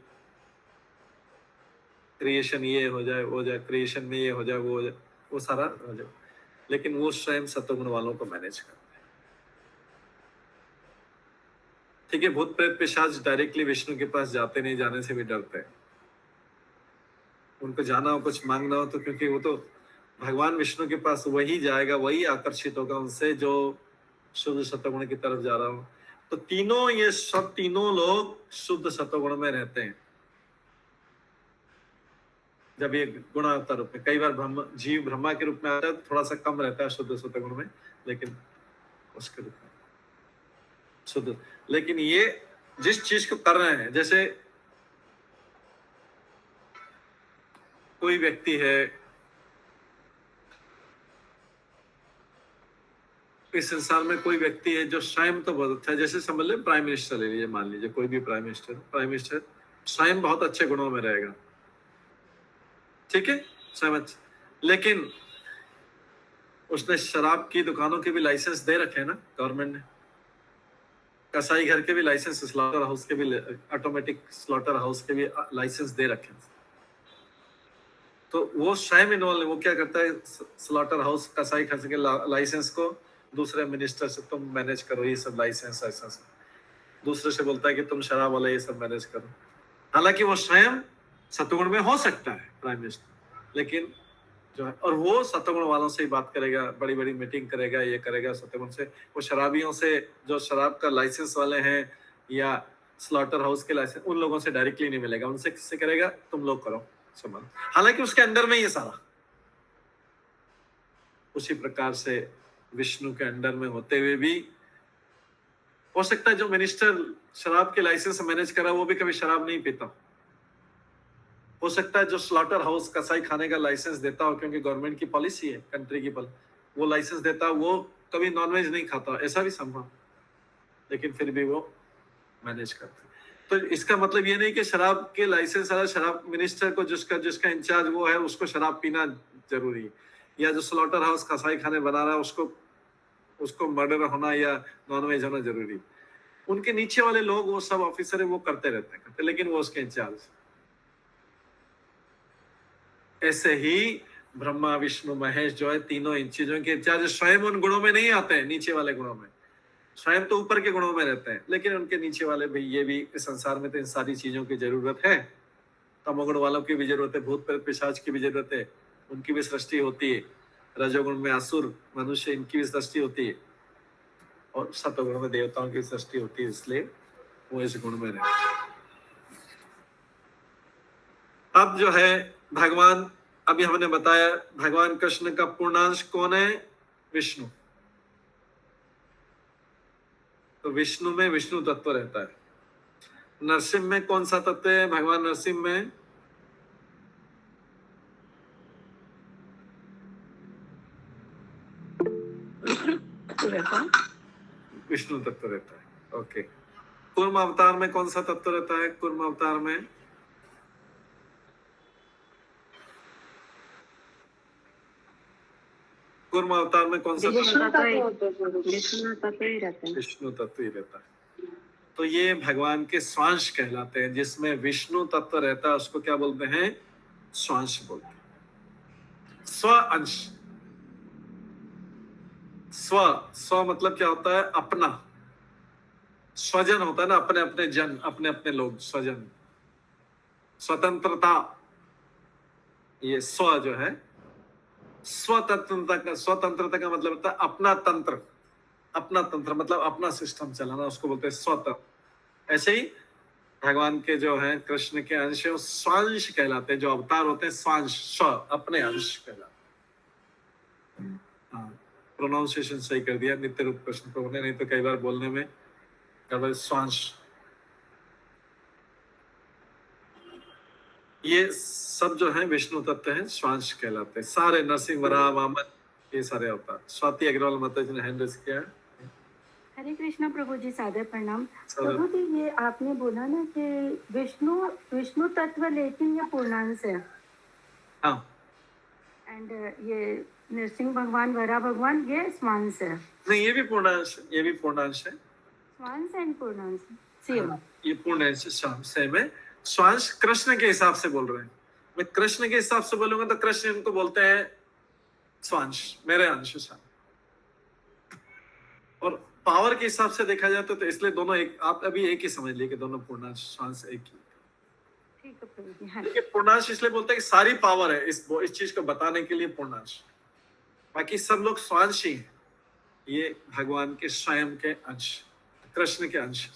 क्रिएशन ये हो जाए, वो जाए, क्रिएशन में ये हो जाए, वो हो जाए, वो सारा हो जाए। लेकिन वो स्वयं सतोगुण वालों को मैनेज करते हैं। ठीक है, भूत प्रेत पिशाच डायरेक्टली विष्णु के पास जाते नहीं, जाने से भी डरते हैं। उनको जाना हो, कुछ मांगना हो, तो क्योंकि वो तो भगवान विष्णु के पास वही जाएगा, वही आकर्षित होगा उनसे जो शुद्ध सतोगुण की तरफ जा रहा हो। तो तीनों, ये सब तीनों लोग शुद्ध सतोगुण में रहते हैं। जब ये गुणावतार रूप में, कई बार जीव ब्रह्मा के रूप में आता है, थोड़ा सा कम रहता है शुद्ध सतोगुण में, लेकिन उसके रूप में शुद्ध। लेकिन ये जिस चीज को कर रहे हैं, जैसे कोई व्यक्ति है, इस संसार में कोई व्यक्ति है जो स्वयं तो बहुत अच्छा है, जैसे समझ ले प्राइम मिनिस्टर ले लीजिए, मान लीजिए कोई भी प्राइम मिनिस्टर स्वयं बहुत अच्छे गुणों में रहेगा, ठीक है, स्वयं अच्छा, लेकिन उसने शराब की दुकानों के भी लाइसेंस दे रखे हैं ना गवर्नमेंट ने, कसाई घर के भी लाइसेंस, स्लॉटर हाउस के भी, ऑटोमेटिक स्लॉटर हाउस के भी लाइसेंस दे रखे हैं। तो वो स्वयं इन्वॉल्व, वो क्या करता है, स्लॉटर हाउस कसाई घर के लाइसेंस को दूसरे मिनिस्टर से तुम मैनेज करो, ये सब लाइसेंस ऐसा, दूसरे से बोलता है कि तुम शराब वाला ये सब मैनेज करो। हालांकि वो स्वयं सतगुण में हो सकता है प्राइम मिनिस्टर, लेकिन जो है, और वो सतगुण वालों से ही बात करेगा, बड़ी बड़ी मीटिंग करेगा, ये करेगा सतगुण से। वो शराबियों से, जो शराब का लाइसेंस वाले हैं या स्लॉटर हाउस के लाइसेंस, उन लोगों से डायरेक्टली नहीं मिलेगा, उनसे किससे करेगा, तुम लोग करो समझ। हालांकि उसके अंडर में ये सारा, उसी प्रकार से विष्णु के अंडर में होते हुए भी हो सकता है जो मिनिस्टर शराब के लाइसेंस मैनेज करा वो भी कभी शराब नहीं पीता, हो सकता है जो स्लॉटर हाउस कसाई खाने का लाइसेंस देता हो, क्योंकि गवर्नमेंट की पॉलिसी है, कंट्री की वो लाइसेंस देता, वो कभी नॉनवेज नहीं खाता, ऐसा भी संभव, लेकिन फिर भी वो मैनेज करते। तो इसका मतलब ये नहीं कि शराब के लाइसेंस वाला शराब मिनिस्टर को, जिसका इंचार्ज वो है, उसको शराब पीना जरूरी है, या जो स्लॉटर हाउस कसाई खाने बना रहा है उसको मर्डर होना या नॉनवेज होना जरूरी। उनके नीचे वाले लोग, वो सब ऑफिसर है, वो करते रहते हैं, लेकिन वो उसके इंचार्ज। ऐसे ही ब्रह्मा विष्णु महेश जो है, तीनों इन चीजों के इंचार्ज स्वयं उन गुणों में नहीं आते हैं, नीचे वाले गुणों में, स्वयं तो ऊपर के गुणों में रहते हैं, लेकिन उनके नीचे वाले भाई, ये भी इस संसार में तो इन सारी चीजों की जरूरत है, तमोगुण वालों की भी जरूरत है, भूत प्रेत पिशाच की भी जरूरत है, उनकी भी सृष्टि होती है, रजोगुण में असुर मनुष्य, इनकी भी सृष्टि होती है, और सतोगुण में देवताओं की सृष्टि होती है, इसलिए वो इस गुण में रहते। अब जो है भगवान, अभी हमने बताया भगवान कृष्ण का पूर्णांश कौन है, विष्णु। तो विष्णु में विष्णु तत्व रहता है। नरसिंह में कौन सा तत्व है, भगवान नरसिंह में विष्णु तत्व रहता है। ओके, कूर्म अवतार में कौन सा तत्व रहता है, कूर्म अवतार में कूर्म अवतार में कौन सा विष्णु तत्व ही रहता है। विष्णु तत्व ही रहता है। तो ये भगवान के स्वांश कहलाते हैं, जिसमें विष्णु तत्व रहता है, उसको क्या बोलते हैं, स्वांश बोलते हैं। स्व अंश, स्व मतलब क्या होता है, अपना, स्वजन होता है ना, अपने अपने जन, अपने अपने लोग, स्वजन, स्वतंत्रता, ये स्व जो है, स्वतंत्रता का मतलब होता है अपना तंत्र, अपना तंत्र मतलब अपना सिस्टम चलाना, उसको बोलते हैं स्वतंत्र। ऐसे ही भगवान के जो है कृष्ण के अंश है, स्वांश कहलाते हैं, जो अवतार होते हैं स्वांश, स्व अपने अंश कहलाते हैं। हाँ, प्रोनाउंसिएशन सही कर दिया नित्य रूप कृष्ण प्रभु ने, नहीं तो कई बार बोलने में गड़बड़। स्वांश, ये सब जो है विष्णु तत्व है, स्वांश कहलाते हैं सारे। नरसिंह, वराह, वामन, ये सारे अवतार। स्वाति अग्रवाल माता जी ने हैंड रेज किया है। हरे कृष्णा प्रभु जी, सादर प्रणाम। प्रभु जी, ये आपने बोला ना कि विष्णु तत्व, लेकिन ये पूर्णांश है। हाँ, एंड ये नरसिंह भगवान, वरा भगवान, ये स्वांश है। नहीं, ये भी पूर्णांश, ये भी पूर्णांश है। स्वांश एंड पूर्णांश सेम। ये पूर्णांश सेम है। स्वांश कृष्ण के हिसाब से बोल रहे हैं, मैं कृष्ण के हिसाब से बोलूंगा तो कृष्ण इनको बोलते हैं स्वांश, मेरे अंश सा। और पावर के हिसाब से देखा जाए तो इसलिए दोनों एक, आप अभी एक ही समझ लिए कि दोनों पूर्णांश स्वांश एक ही। ठीक है प्रभु जी। हाँ, पूर्णांश इसलिए बोलते हैं कि सारी पावर है इस चीज को बताने के लिए पूर्णांश, बाकी सब लोग स्वांश ही हैं। ये भगवान के स्वयं के अंश, कृष्ण के अंश।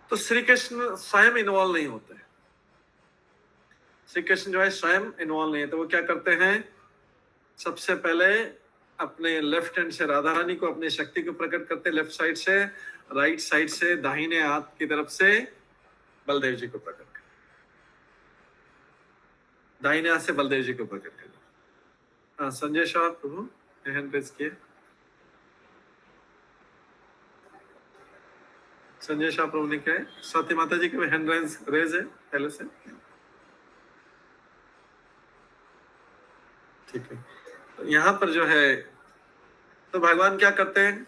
तो श्री कृष्ण स्वयं इन्वॉल्व नहीं होते। श्री कृष्ण जो है स्वयं इन्वॉल्व नहीं है, तो वो क्या करते हैं, सबसे पहले अपने लेफ्ट हैंड से राधा रानी को अपनी शक्ति को प्रकट करते, लेफ्ट साइड से, राइट साइड से दाहिने हाथ की तरफ से बलदेव जी को प्रकट कर, दाहिने हाथ से बलदेव जी को प्रकट कर। हाँ, संजय शाह प्रभु हैंड रेज किए। संजय शाह प्रभु ने क्या है, स्वाति माता जी के हैंड रेज है पहले से, ठीक है। तो यहाँ पर जो है, तो भगवान क्या करते हैं,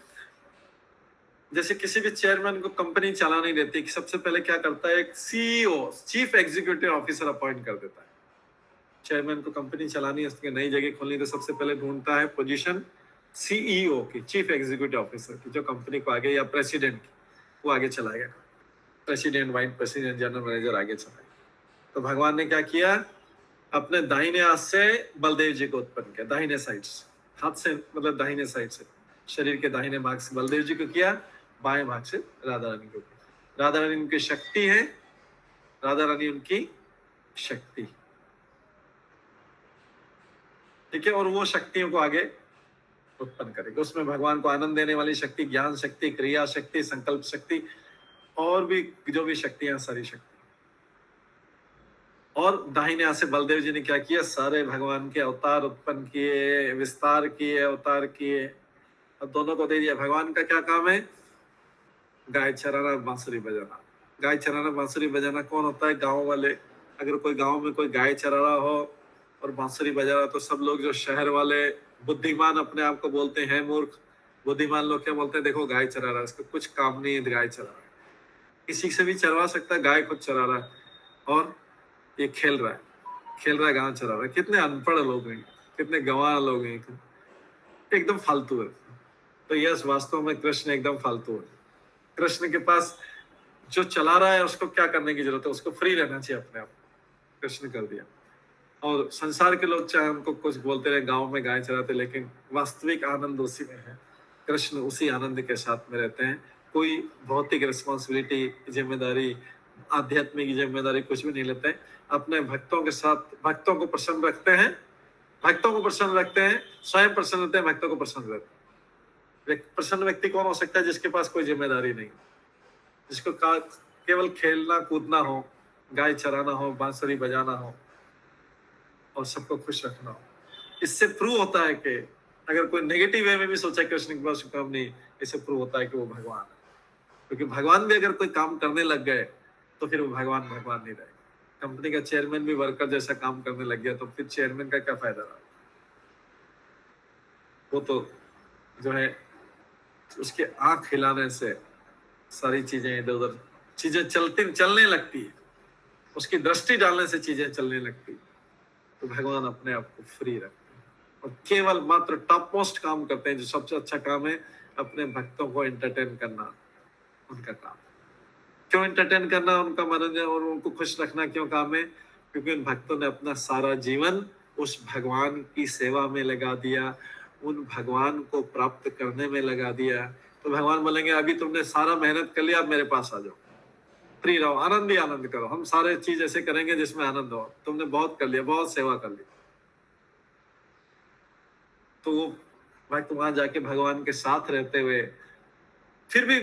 जैसे किसी भी चेयरमैन को कंपनी चला नहीं देती, कि सबसे पहले क्या करता है, एक CEO, chief executive officer appoint कर देता है। चेयरमैन को कंपनी चलानी है, उसकी नई जगह खोलनी, तो सबसे पहले ढूंढता है पोजीशन सीईओ की, चीफ एग्जीक्यूटिव ऑफिसर की, जो कंपनी को आगे, या प्रेसिडेंट की, वो आगे चलाएगा, president, vice president, general manager आगे चलाएगा। तो भगवान ने क्या किया, अपने दाहिने हाथ से बलदेव जी को उत्पन्न किया, दाहिने साइड से, हाथ से मतलब दाहिने साइड से, शरीर के दाहिने भाग से बलदेव जी को किया, बाएं भाग से राधा रानी को किया। राधा रानी उनकी शक्ति है, राधा रानी उनकी शक्ति, ठीक है। और वो शक्तियों को आगे उत्पन्न करेगा, उसमें भगवान को आनंद देने वाली शक्ति, ज्ञान शक्ति, क्रिया शक्ति, संकल्प शक्ति, और भी जो भी शक्तियां, सारी शक्ति। और दाहिने हाथ से बलदेव जी ने क्या किया, सारे भगवान के अवतार उत्पन्न किए, विस्तार किए, अवतार किए, और दोनों को दे दिया। भगवान का क्या काम है, गाय चराना, बांसुरी बजाना। गाय चराना, बांसुरी बजाना कौन होता है, गांव वाले। अगर कोई गांव में कोई गाय चरा रहा हो और बांसुरी बजा रहा, तो सब लोग जो शहर वाले बुद्धिमान अपने आप को बोलते हैं, मूर्ख बुद्धिमान लोग क्या बोलते हैं, देखो गाय चरा रहा है, इसको कुछ काम नहीं है, गाय चरा रहा है। किसी से भी चरवा सकता है, गाय खुद चरा रहा है, और ये खेल रहा है, गांव चरा रहा है। कितने अनपढ़ लोग हैं, कितने गंवार लोग हैं, एकदम फालतू है। तो यस, वास्तव में कृष्ण एकदम फालतू है। कृष्ण के पास जो चला रहा है उसको क्या करने की जरूरत है, उसको फ्री रहना चाहिए अपने आप। कृष्ण कर दिया। और संसार के लोग चाहे हमको कुछ बोलते रहे, गांव में गाय चराते, लेकिन वास्तविक आनंद उसी में है। कृष्ण उसी आनंद के साथ में रहते हैं। कोई भौतिक रिस्पॉन्सिबिलिटी, जिम्मेदारी, आध्यात्मिक जिम्मेदारी कुछ भी नहीं लेते हैं। अपने भक्तों के साथ भक्तों को प्रसन्न रखते हैं, स्वयं प्रसन्न रहते हैं, भक्तों को प्रसन्न रहते हैं। प्रसन्न व्यक्ति कौन हो सकता है, जिसके पास कोई जिम्मेदारी नहीं, जिसको केवल खेलना कूदना हो, गाय चराना हो, बांसुरी बजाना हो और सबको खुश रखना हो। इससे प्रूव होता है कि अगर कोई नेगेटिव वे में भी सोचा कृष्ण के पास काम नहीं, इससे प्रूव होता है कि वो भगवान है। क्योंकि भगवान भी अगर कोई काम करने लग गए तो फिर वो भगवान नहीं रहेगा। कंपनी का चेयरमैन भी वर्कर जैसा काम करने लग गया तो फिर चेयरमैन का क्या फायदा रहा। वो तो जो है उसके आंख हिलाने से सारी चीजें इधर उधर चीजें चलने लगती है, उसकी दृष्टि डालने से चीजें चलने लगती है। तो भगवान अपने आप को फ्री रखते हैं और केवल मात्र टॉप मोस्ट काम करते हैं, जो सबसे अच्छा काम है, अपने भक्तों को एंटरटेन करना उनका काम। क्यों एंटरटेन करना, उनका मनोरंजन और उनको खुश रखना क्यों काम है? क्योंकि उन भक्तों ने अपना सारा जीवन उस भगवान की सेवा में लगा दिया, उन भगवान को प्राप्त करने में लगा दिया। तो भगवान बोलेंगे अभी तुमने सारा मेहनत कर लिया, अब मेरे पास आ जाओ, फ्री रहो, आनंद ही आनंद करो, हम सारे चीज ऐसे करेंगे जिसमें आनंद हो। तुमने बहुत कर लिया, बहुत सेवा कर ली। तो वो भक्त वहां जाके भगवान के साथ रहते हुए फिर भी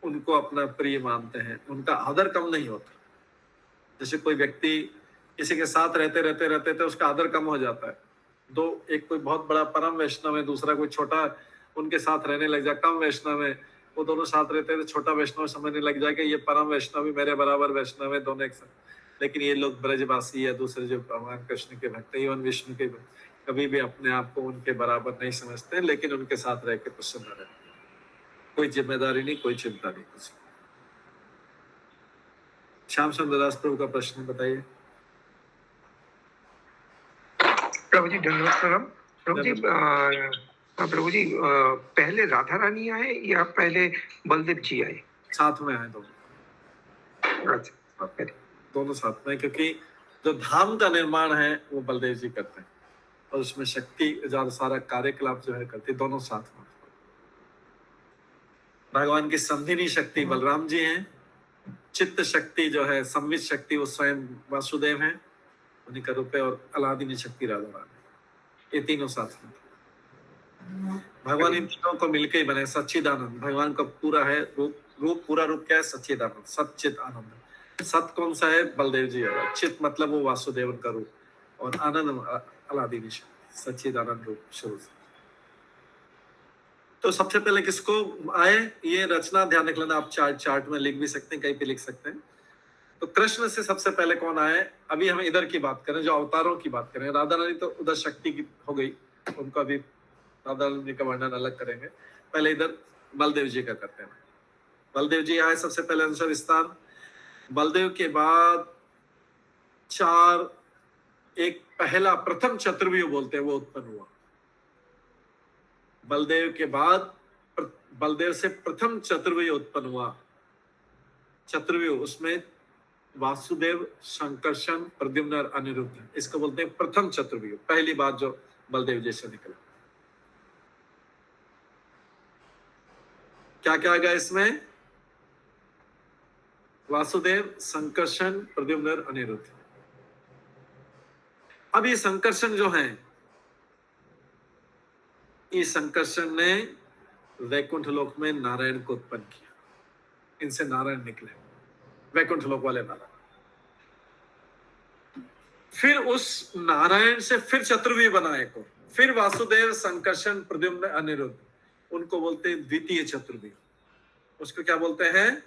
उनको अपना प्रिय मानते हैं, उनका आदर कम नहीं होता। जैसे कोई व्यक्ति किसी के साथ रहते तो उसका आदर कम हो जाता है। एक कोई बहुत बड़ा परम वैष्णव है, दूसरा कोई छोटा उनके साथ रहने लग जाए, कम वैष्णव है, वो दोनों साथ रहते हैं तो छोटा वैष्णव समझने लग जाए कि ये परम वैष्णव भी मेरे बराबर वैष्णव है, दोनों एक साथ। लेकिन ये लोग ब्रजवासी या दूसरे जो भगवान कृष्ण के भक्त, इवन विष्णु के भक्त, कभी भी अपने आप को उनके बराबर नहीं समझते, लेकिन उनके साथ रह के प्रसन्न रहते हैं। कोई जिम्मेदारी नहीं, कोई चिंता नहीं कुछ। श्याम सुंदर दास प्रभु का प्रश्न बताइए। प्रभु जी धन्यवाद प्रणाम। प्रभु जी पहले राधा रानी आए या पहले बलदेव जी आए? साथ में आए दोनों। अच्छा, दोनों साथ में, क्योंकि जो धाम का निर्माण है वो बलदेव जी करते हैं और उसमें शक्ति ज्यादा सारा कार्यकलाप जो है करती, दोनों साथ में। भगवान की संधिनी शक्ति बलराम जी हैं, चित्त शक्ति जो है संवित शक्ति वो स्वयं वासुदेव हैं, उन्हीं का रूप है, और अलादीनी शक्ति राधा रानी, ये तीनों साथ में। भगवान इन तीनों को मिलके ही बने सच्चिदानंद। भगवान का पूरा है रूप, पूरा रूप क्या है? सच्चिदानंद, सच्चित आनंद। सत कौन सा है? बलदेव जी है। चित मतलब वो वासुदेवन का रूप, और आनंद अलादि निशा, सच्चिदानंद रूप शुरू से। तो सबसे पहले किसको आए? ये रचना ध्यान रख लेना, आप चार्ट में लिख भी सकते हैं, कहीं पे लिख सकते हैं। तो कृष्ण से सबसे पहले कौन आए? अभी हम इधर की बात करें, जो अवतारों की बात करें। राधा रानी तो उधर शक्ति की हो गई, उनका अभी राधा रानी का वर्णन अलग करेंगे। पहले इधर बलदेव जी का करते हैं। बलदेव जी आए सबसे पहले अंश विस्तार। बलदेव के बाद चार, एक पहला प्रथम चतुर्व्यूह बोलते हैं वो उत्पन्न हुआ। बलदेव के बाद बलदेव से प्रथम चतुर्व्यूह उत्पन्न हुआ। चतुर्व्यूह, उसमें वासुदेव, संकर्षण, प्रद्युम्न और अनिरुद्ध, इसको बोलते हैं प्रथम चतुर्व्यूह। पहली बात जो बलदेव जी से निकला। क्या क्या आ गया इसमें? वासुदेव, संकर्षण, प्रद्युम्न और अनिरुद्ध। अब ये संकर्षण जो है, इस संकर्षण ने वैकुंठ लोक में नारायण को उत्पन्न किया। इनसे नारायण निकले, वैकुंठ लोक वाले नारायण। फिर उस नारायण से फिर चतुर्व्यूह बनाए को, फिर वासुदेव, संकर्षण, प्रद्युम्न, अनिरुद्ध, उनको बोलते हैं द्वितीय चतुर्व्यूह। उसको क्या बोलते हैं?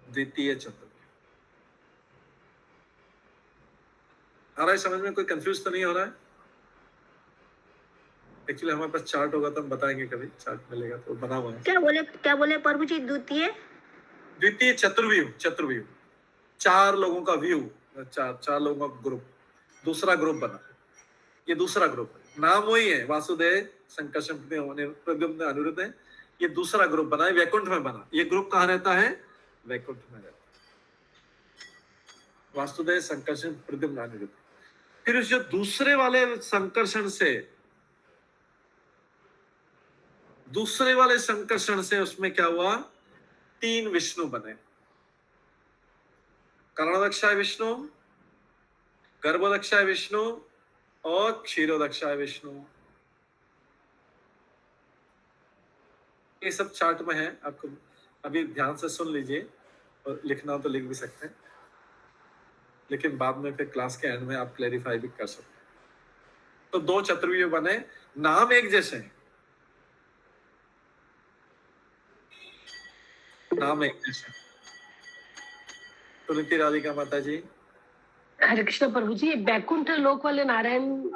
द्वितीय चतुर्व्यूह। आ रहा है समझ में? कोई कंफ्यूज तो नहीं हो रहा है? एक्चुअली हमारे पास चार्ट होगा तो हम बताएंगे, कभी चार्ट मिलेगा तो बना हुआ है। क्या बोले प्रभु जी? द्वितीय चतुर्व्यूह। चतुर्व्यूह, चार लोगों का व्यू, चार लोगों का ग्रुप, दूसरा ग्रुप बना। ये दूसरा ग्रुप है, नाम वही है, वासुदेव, संकर्षण, प्रद्युम्न, अनिरुद्ध है। ये दूसरा ग्रुप बना है, वैकुंठ में बना। ये ग्रुप कहाँ रहता है? वैकुंठ में रहता है। वासुदेव, संकर्षण, प्रद्युम्न, अनिरुद्ध। फिर उस जो दूसरे वाले संकर्षण से उसमें क्या हुआ? तीन विष्णु बने। कर्णोदक्षाय विष्णु, गर्भोदक्षाय विष्णु और क्षीरोदक्षाय विष्णु। ये सब चार्ट में है, आपको अभी ध्यान से सुन लीजिए, और लिखना हो तो लिख भी सकते हैं, लेकिन बाद में फिर क्लास के एंड में आप क्लैरिफाई भी कर सकते हैं। तो दो चतुर्व्यूह बने, नाम एक जैसे हैं, नाम एक जैसे। तो नीति राधिका माता जी। हरे कृष्ण प्रभु जी, बैकुंठ लोक वाले नारायण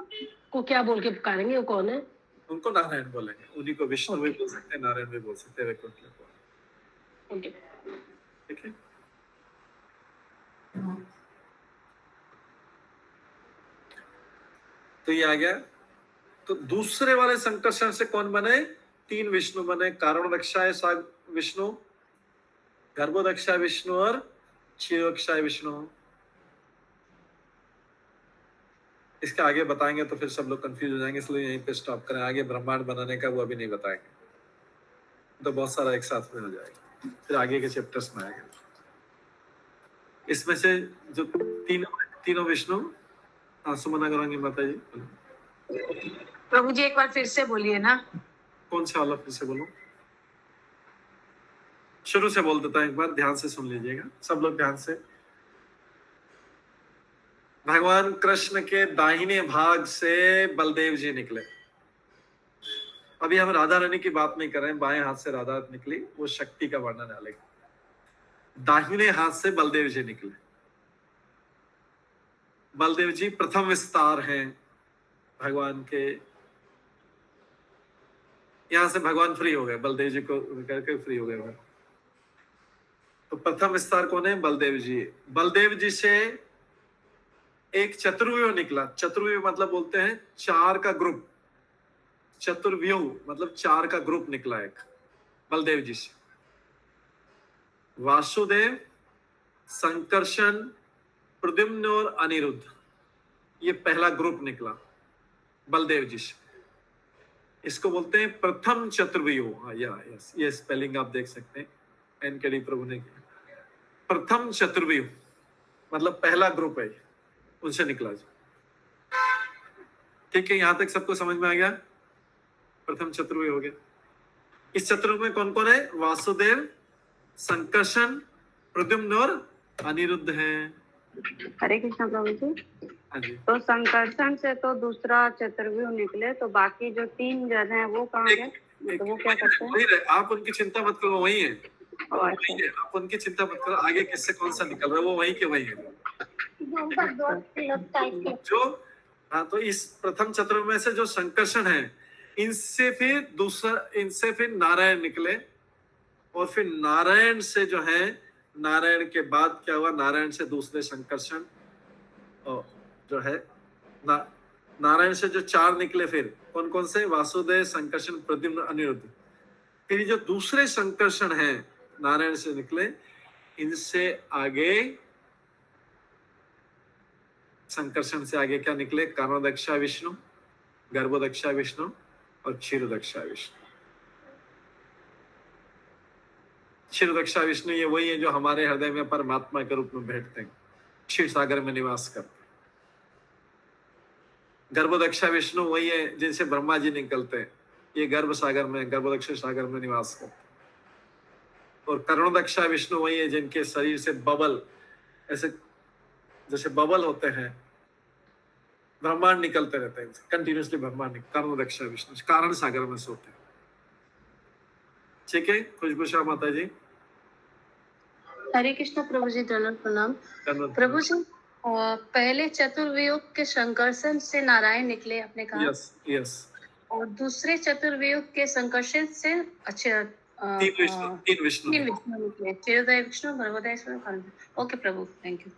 को क्या बोल के पुकारेंगे? वो कौन है? उनको नारायण बोलेंगे, उन्हीं को विष्णु भी बोल सकते हैं, नारायण भी बोल सकते हैं, वैकुंठ लोक। ओके, ठीक है। तो ये आ गया। तो दूसरे वाले संकर्षण से कौन बने? तीन विष्णु बने, कारणोदक्षाय विष्णु, गर्भोदक्षाय विष्णु और क्षीरोदक्षाय विष्णु। इसके आगे बताएंगे तो फिर सब लोग कंफ्यूज हो जाएंगे, इसलिए यहीं पे स्टॉप करें। आगे ब्रह्मांड बनाने का वो अभी नहीं बताएंगे, तो बहुत सारा एक साथ में हो जाएगा, फिर आगे के चैप्टर्स में आएगा। इसमें से जो तीनों विष्णु, सुमना करेंगे माता जी। प्रभु जी एक बार फिर से बोलिए ना। कौन सा वाला? फिर से बोलो, शुरू से बोल देता हूं, एक बार ध्यान से सुन लीजिएगा सब लोग, ध्यान से। भगवान कृष्ण के दाहिने भाग से बलदेव जी निकले। अभी हम राधा रानी की बात नहीं कर रहे हैं, बाएं हाथ से राधा निकली, वो शक्ति का वर्णन है अलग। दाहिने हाथ से बलदेव जी निकले। बलदेव जी प्रथम विस्तार हैं भगवान के। यहां से भगवान फ्री हो गए, बलदेव जी को करके फ्री हो गए। तो प्रथम विस्तार कौन है? बलदेव जी। बलदेव जी से एक चतुर्व्यूह निकला। चतुर्व्यूह मतलब बोलते हैं चार का ग्रुप। चतुर्व्यूह मतलब चार का ग्रुप निकला एक बलदेव जी से। वासुदेव, संकर्षण, प्रद्युम्न और अनिरुद्ध, ये पहला ग्रुप निकला बलदेव जी से। इसको बोलते हैं प्रथम चतुर्व्यूह। ये स्पेलिंग आप देख सकते हैं, एनकेडी प्रभु ने किया। प्रथम चतुर्व्यूह मतलब पहला ग्रुप है, उनसे निकला जी। ठीक है, यहां तक सबको समझ में आ गया? प्रथम चतुर्वेद हो गया। इस चतुर्वेद में कौन कौन है? वासुदेव, संकर्षण, प्रद्युम्न और अनिरुद्ध हैं। हरे कृष्ण प्रभु जी। हाँ जी। तो संकर्षण से तो दूसरा चतुर्व्यूह निकले, तो बाकी जो 3 जन है वो कहाँ गए? तो वो क्या करते हैं? वही रहे, आप उनकी चिंता मत करो, वही है। अच्छा। आप उनकी चिंता मत करो, आगे किससे कौन सा निकल रहा है, वो वही के वही है। जो हाँ, तो इस प्रथम चतुर्वेद में से जो संकर्षण है, इनसे फिर नारायण निकले, और फिर नारायण से जो है, नारायण के बाद क्या हुआ? नारायण से दूसरे संकर्षण और जो है नारायण से जो 4 निकले, फिर कौन कौन से? वासुदेव, संकर्षण, प्रद्युम्न, अनिरुद्ध। फिर जो दूसरे संकर्षण हैं नारायण से निकले, इनसे आगे संकर्षण से आगे क्या निकले? कारणोदक्षा विष्णु, गर्भोदक्षा विष्णु और क्षीरोदक्षा विष्णु। क्षीरोदक्षा विष्णु ये वही है जो हमारे हृदय में परमात्मा के रूप में बैठते हैं, क्षीर सागर में निवास करते हैं। गर्भोदक्षा विष्णु वही है जिनसे ब्रह्मा जी निकलते हैं, ये गर्भ सागर में, गर्भोदक्षा सागर में निवास करते हैं। और करुणोदक्षा विष्णु वही है जिनके शरीर से बबल, ऐसे जैसे बबल होते हैं, ब्रह्मांड निकलते रहते हैं कंटिन्यूसली, ब्रह्मांड। करुणोदक्षा विष्णु कारण सागर में सोते हैं। ठीक है, खुशबू शाह माता जी। हरे कृष्ण प्रभु जी, दंडवत प्रणाम। प्रभु जी, पहले चतुर्वेद के संकर्षण से नारायण निकले, आपने कहा। यस। और दूसरे चतुर्वेद के संकर्षण से तीन विष्णु निकले, क्षीरोदय विष्णु, गर्भोदय विष्णु। ओके प्रभु, थैंक यू।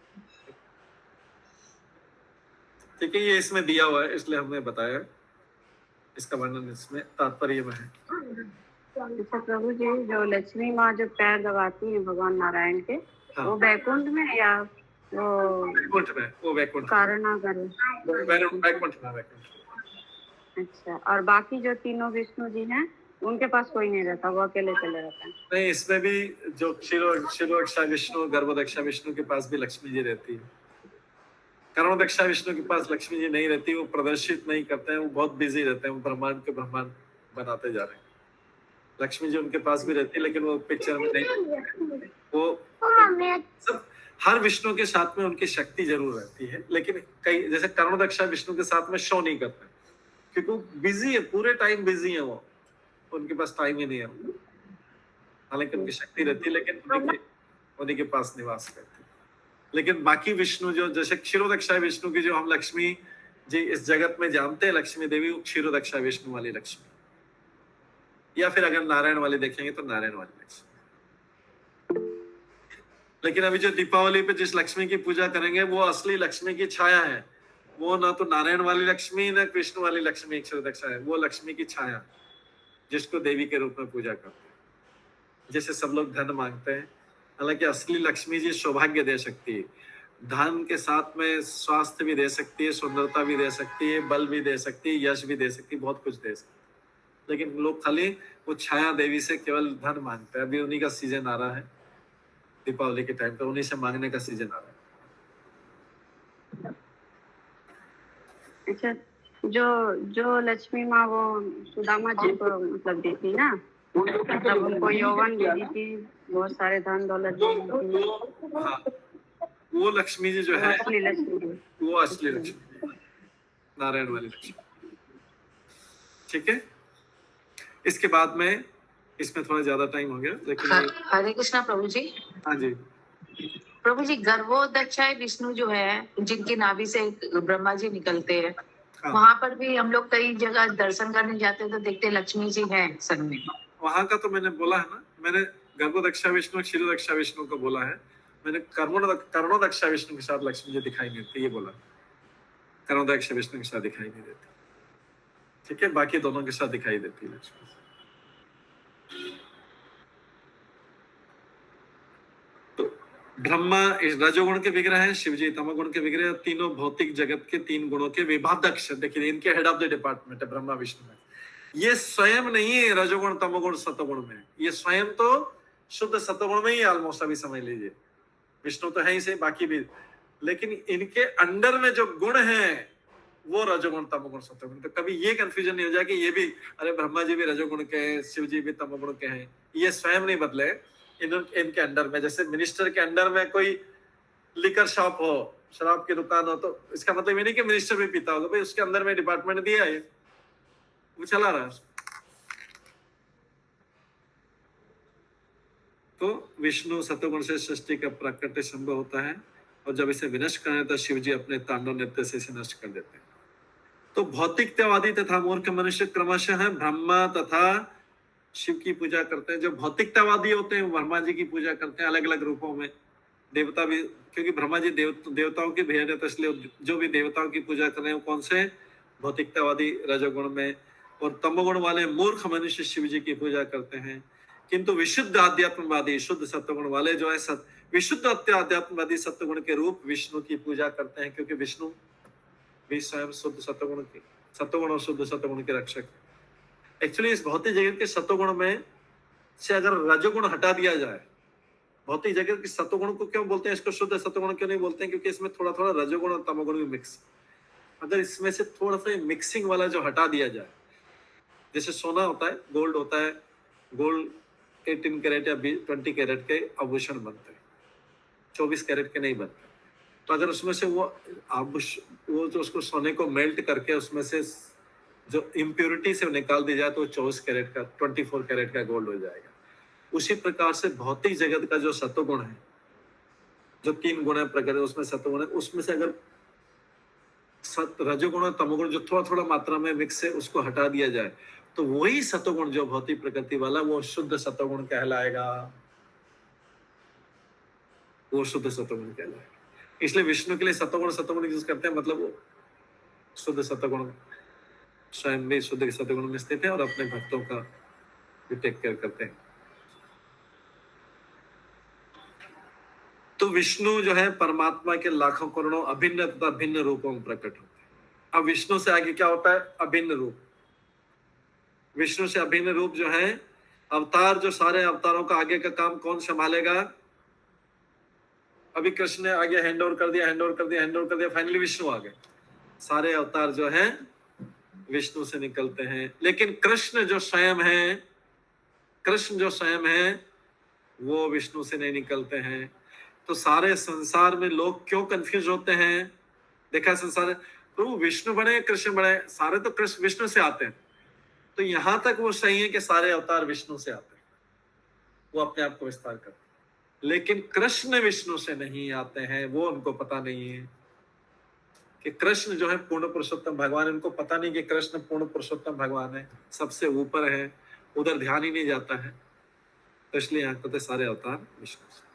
ठीक है, ये इसमें दिया हुआ है इसलिए हमने बताया, इसका वर्णन इसमें तात्पर्य में है। अच्छा प्रभु जी, जो लक्ष्मी माँ जो पैर दबाती है भगवान नारायण के, हाँ। वो वैकुंठ में या वैकुंठ में? वो वैकुंठ कारणागर वैकुंठ में। अच्छा, और बाकी जो तीनों विष्णु जी हैं उनके पास कोई नहीं रहता, वो अकेले चले रहते हैं? नहीं, इसमें भी जो क्षीरोदक्षा विष्णु, गर्भोदक्षा विष्णु के पास भी लक्ष्मी जी रहती है। करुणोदक्षा विष्णु के पास लक्ष्मी जी नहीं रहती, वो प्रदर्शित नहीं करते हैं, वो बहुत बिजी रहते हैं, वो ब्रह्मांड के ब्रह्मांड बनाते जा रहे हैं। लक्ष्मी जी उनके पास भी रहती है, लेकिन वो पिक्चर में नहीं। वो सब हर विष्णु के साथ में उनकी शक्ति जरूर रहती है, लेकिन कई जैसे करुणोदक्षा विष्णु के साथ में शो नहीं करते, क्योंकि वो बिजी है, पूरे टाइम बिजी है, वो उनके पास टाइम ही नहीं है। हालांकि उनकी शक्ति रहती है, लेकिन उन्हीं के पास निवास करते हैं। लेकिन बाकी विष्णु जो, जैसे क्षीरोदक्षा विष्णु की जो हम लक्ष्मी जी इस जगत में जानते हैं, लक्ष्मी देवी, वो क्षीरोदक्षा विष्णु वाली लक्ष्मी, या फिर अगर नारायण वाली देखेंगे तो नारायण वाली लक्ष्मी। लेकिन अभी जो दीपावली पे जिस लक्ष्मी की पूजा करेंगे, वो असली लक्ष्मी की छाया है, वो ना तो नारायण वाली लक्ष्मी ना कृष्ण वाली लक्ष्मी क्षीरोदक्षा है, वो लक्ष्मी की छाया जिसको देवी के रूप में पूजा करते हैं। जैसे सब लोग धन मांगते हैं, हालांकि असली लक्ष्मी जी सौभाग्य दे सकती है, धन के साथ में स्वास्थ्य भी दे सकती है, सुंदरता भी दे सकती है, बल भी दे सकती है, यश भी दे सकती है, बहुत कुछ दे सकती है। लेकिन लोग खाली वो छाया देवी से केवल धन मांगते हैं। अभी उन्हीं का सीजन आ रहा है, दीपावली के टाइम पे उन्हीं से मांगने का सीजन आ रहा है। अच्छा, जो लक्ष्मी माँ वो सुदामा जी को मतलब देती ना, मतलब उनको यौवन भी दी थी, बहुत सारे धन दौलत दी थी। हाँ, वो लक्ष्मी जी जो है, असली लक्ष्मी जी, वो असली लक्ष्मी, नारायण वाली लक्ष्मी। ठीक है, इसके बाद में इसमें थोड़ा ज्यादा टाइम हो गया, लेकिन हरे कृष्णा प्रभु जी। हाँ जी प्रभु जी, गर्भोदक्षाय विष्णु जो है, जिनकी नाभि से ब्रह्मा जी निकलते हैं, हाँ। वहां पर भी हम लोग कई जगह दर्शन करने जाते हैं तो देखते हैं लक्ष्मी जी हैं संग में। वहां का तो मैंने बोला है ना, मैंने गर्भोदक्षा विष्णु, क्षीरोदक्षा विष्णु को बोला है, मैंने करुणोदक्षा विष्णु के साथ लक्ष्मी जी दिखाई नहीं देती, ये बोला। करुणोदक्षा विष्णु के साथ दिखाई नहीं देती, ठीक है, बाकी दोनों के साथ दिखाई देती है लक्ष्मी। तो ब्रह्मा इस रजोगुण के विग्रह हैं, शिवजी तमोगुण के विग्रह, तीनों भौतिक जगत के 3 गुणों के विभाधक। देखिए, इनके हेड ऑफ द डिपार्टमेंट है ब्रह्मा विष्णु में। ये स्वयं नहीं है रजोगुण तमोगुण सतोगुण में, ये स्वयं तो शुद्ध सतोगुण में ही ऑलमोस्ट, अभी समझ लीजिए। विष्णु तो है ही से, बाकी भी, लेकिन इनके अंडर में जो गुण हैं वो रजोगुण तमोगुण सत्वगुण। तो कभी ये कंफ्यूजन नहीं हो जाए कि ये भी, अरे ब्रह्मा जी भी रजोगुण के हैं, शिव जी भी तमोगुण के हैं। ये स्वयं नहीं बदले, इनके अंडर में, जैसे मिनिस्टर के अंडर में कोई लिकर शॉप हो, शराब की दुकान हो, तो इसका मतलब ये नहीं कि मिनिस्टर भी पीता होगा, भाई उसके अंदर में डिपार्टमेंट दिया है, वो चला रहा है। तो विष्णु सत्वगुण से सृष्टि का प्राकट्य संभव होता है, और जब इसे विनष्ट करने तो शिव जी अपने तांडव नृत्य से इसे नष्ट कर देते हैं। तो भौतिकतावादी तथा मूर्ख मनुष्य क्रमशः ब्रह्मा तथा शिव की पूजा करते हैं। जो भौतिकतावादी होते हैं वो ब्रह्मा जी की पूजा करते हैं अलग अलग रूपों में। देवता भी, क्योंकि ब्रह्मा जी देवताओं की भेड़ है, तो इसलिए जो भी देवताओं की पूजा कर रहे हैं वो कौन से, भौतिकतावादी रजोगुण में, और तमोगुण वाले मूर्ख मनुष्य शिव जी की पूजा करते हैं। किंतु विशुद्ध आध्यात्मवादी शुद्ध सत्वगुण वाले जो है विशुद्ध आध्यात्मवादी सत्वगुण के रूप विष्णु की पूजा करते हैं, क्योंकि विष्णु भी स्वयं शुद्ध सत्वगुण और शुद्ध सत्वगुण के रक्षक। एक्चुअली इस भौतिक जगत के सत्वगुण में से अगर रजोगुण हटा दिया जाए, भौतिक जगत के सत्वगुण को क्यों बोलते हैं, इसको शुद्ध सत्वगुण क्यों नहीं बोलते हैं, क्योंकि इसमें थोड़ा थोड़ा रजोगुण और तमोगुण भी मिक्स। अगर इसमें से थोड़ा सा मिक्सिंग वाला जो हटा दिया जाए, जैसे सोना होता है, गोल्ड होता है, गोल्ड 18 कैरेट या 20 कैरेट के आभूषण बनते हैं, 24 कैरेट के नहीं बनते। तो अगर उसमें से वो जो उसको सोने को मेल्ट करके उसमें से जो इम्प्योरिटी से निकाल दी जाए तो 24 कैरेट का 24 कैरेट का गोल्ड हो जाएगा। उसी प्रकार से भौतिक जगत का जो सत्वगुण है, जो 3 गुण है प्रकृति, उसमें सत्वगुण है, उसमें से अगर रजोगुण और तमोगुण जो थोड़ा थोड़ा मात्रा में मिक्स है उसको हटा दिया जाए, तो वही सत्वगुण जो भौतिक प्रकृति वाला वो शुद्ध सत्वगुण कहलाएगा, वो शुद्ध सत्वगुण कहलाएगा। इसलिए विष्णु के लिए सत्वगुण यूज करते हैं, मतलब वो शुद्ध सत्वगुण स्वयं भी शुद्ध सत्वगुण में स्थित है और अपने भक्तों का भी टेक केयर करते हैं। तो विष्णु जो है परमात्मा के लाखों करोड़ों अभिन्न तथा भिन्न रूपों में प्रकट होते हैं। अब विष्णु से आगे क्या होता है, अभिन्न रूप। विष्णु से अभिन्न रूप जो है अवतार, जो सारे अवतारों का आगे का काम कौन संभालेगा। अभी कृष्ण ने आगे हैंड ओवर कर दिया, फाइनली विष्णु आ गए। सारे अवतार जो है विष्णु से निकलते हैं, लेकिन कृष्ण जो स्वयं है वो विष्णु से नहीं निकलते हैं। तो सारे संसार में लोग क्यों कंफ्यूज होते हैं, देखा संसार प्रभु विष्णु बने कृष्ण बने, सारे तो कृष्ण विष्णु से आते हैं। तो यहां तक वो सही है कि सारे अवतार विष्णु से आते हैं, वो अपने आप को विस्तार करते हैं, लेकिन कृष्ण विष्णु से नहीं आते हैं। वो उनको पता नहीं है कि कृष्ण जो है पूर्ण पुरुषोत्तम भगवान है। उनको पता नहीं कि कृष्ण पूर्ण पुरुषोत्तम भगवान है, सबसे ऊपर है, उधर ध्यान ही नहीं जाता है। तो इसलिए यहाँ कहते सारे अवतार विष्णु से।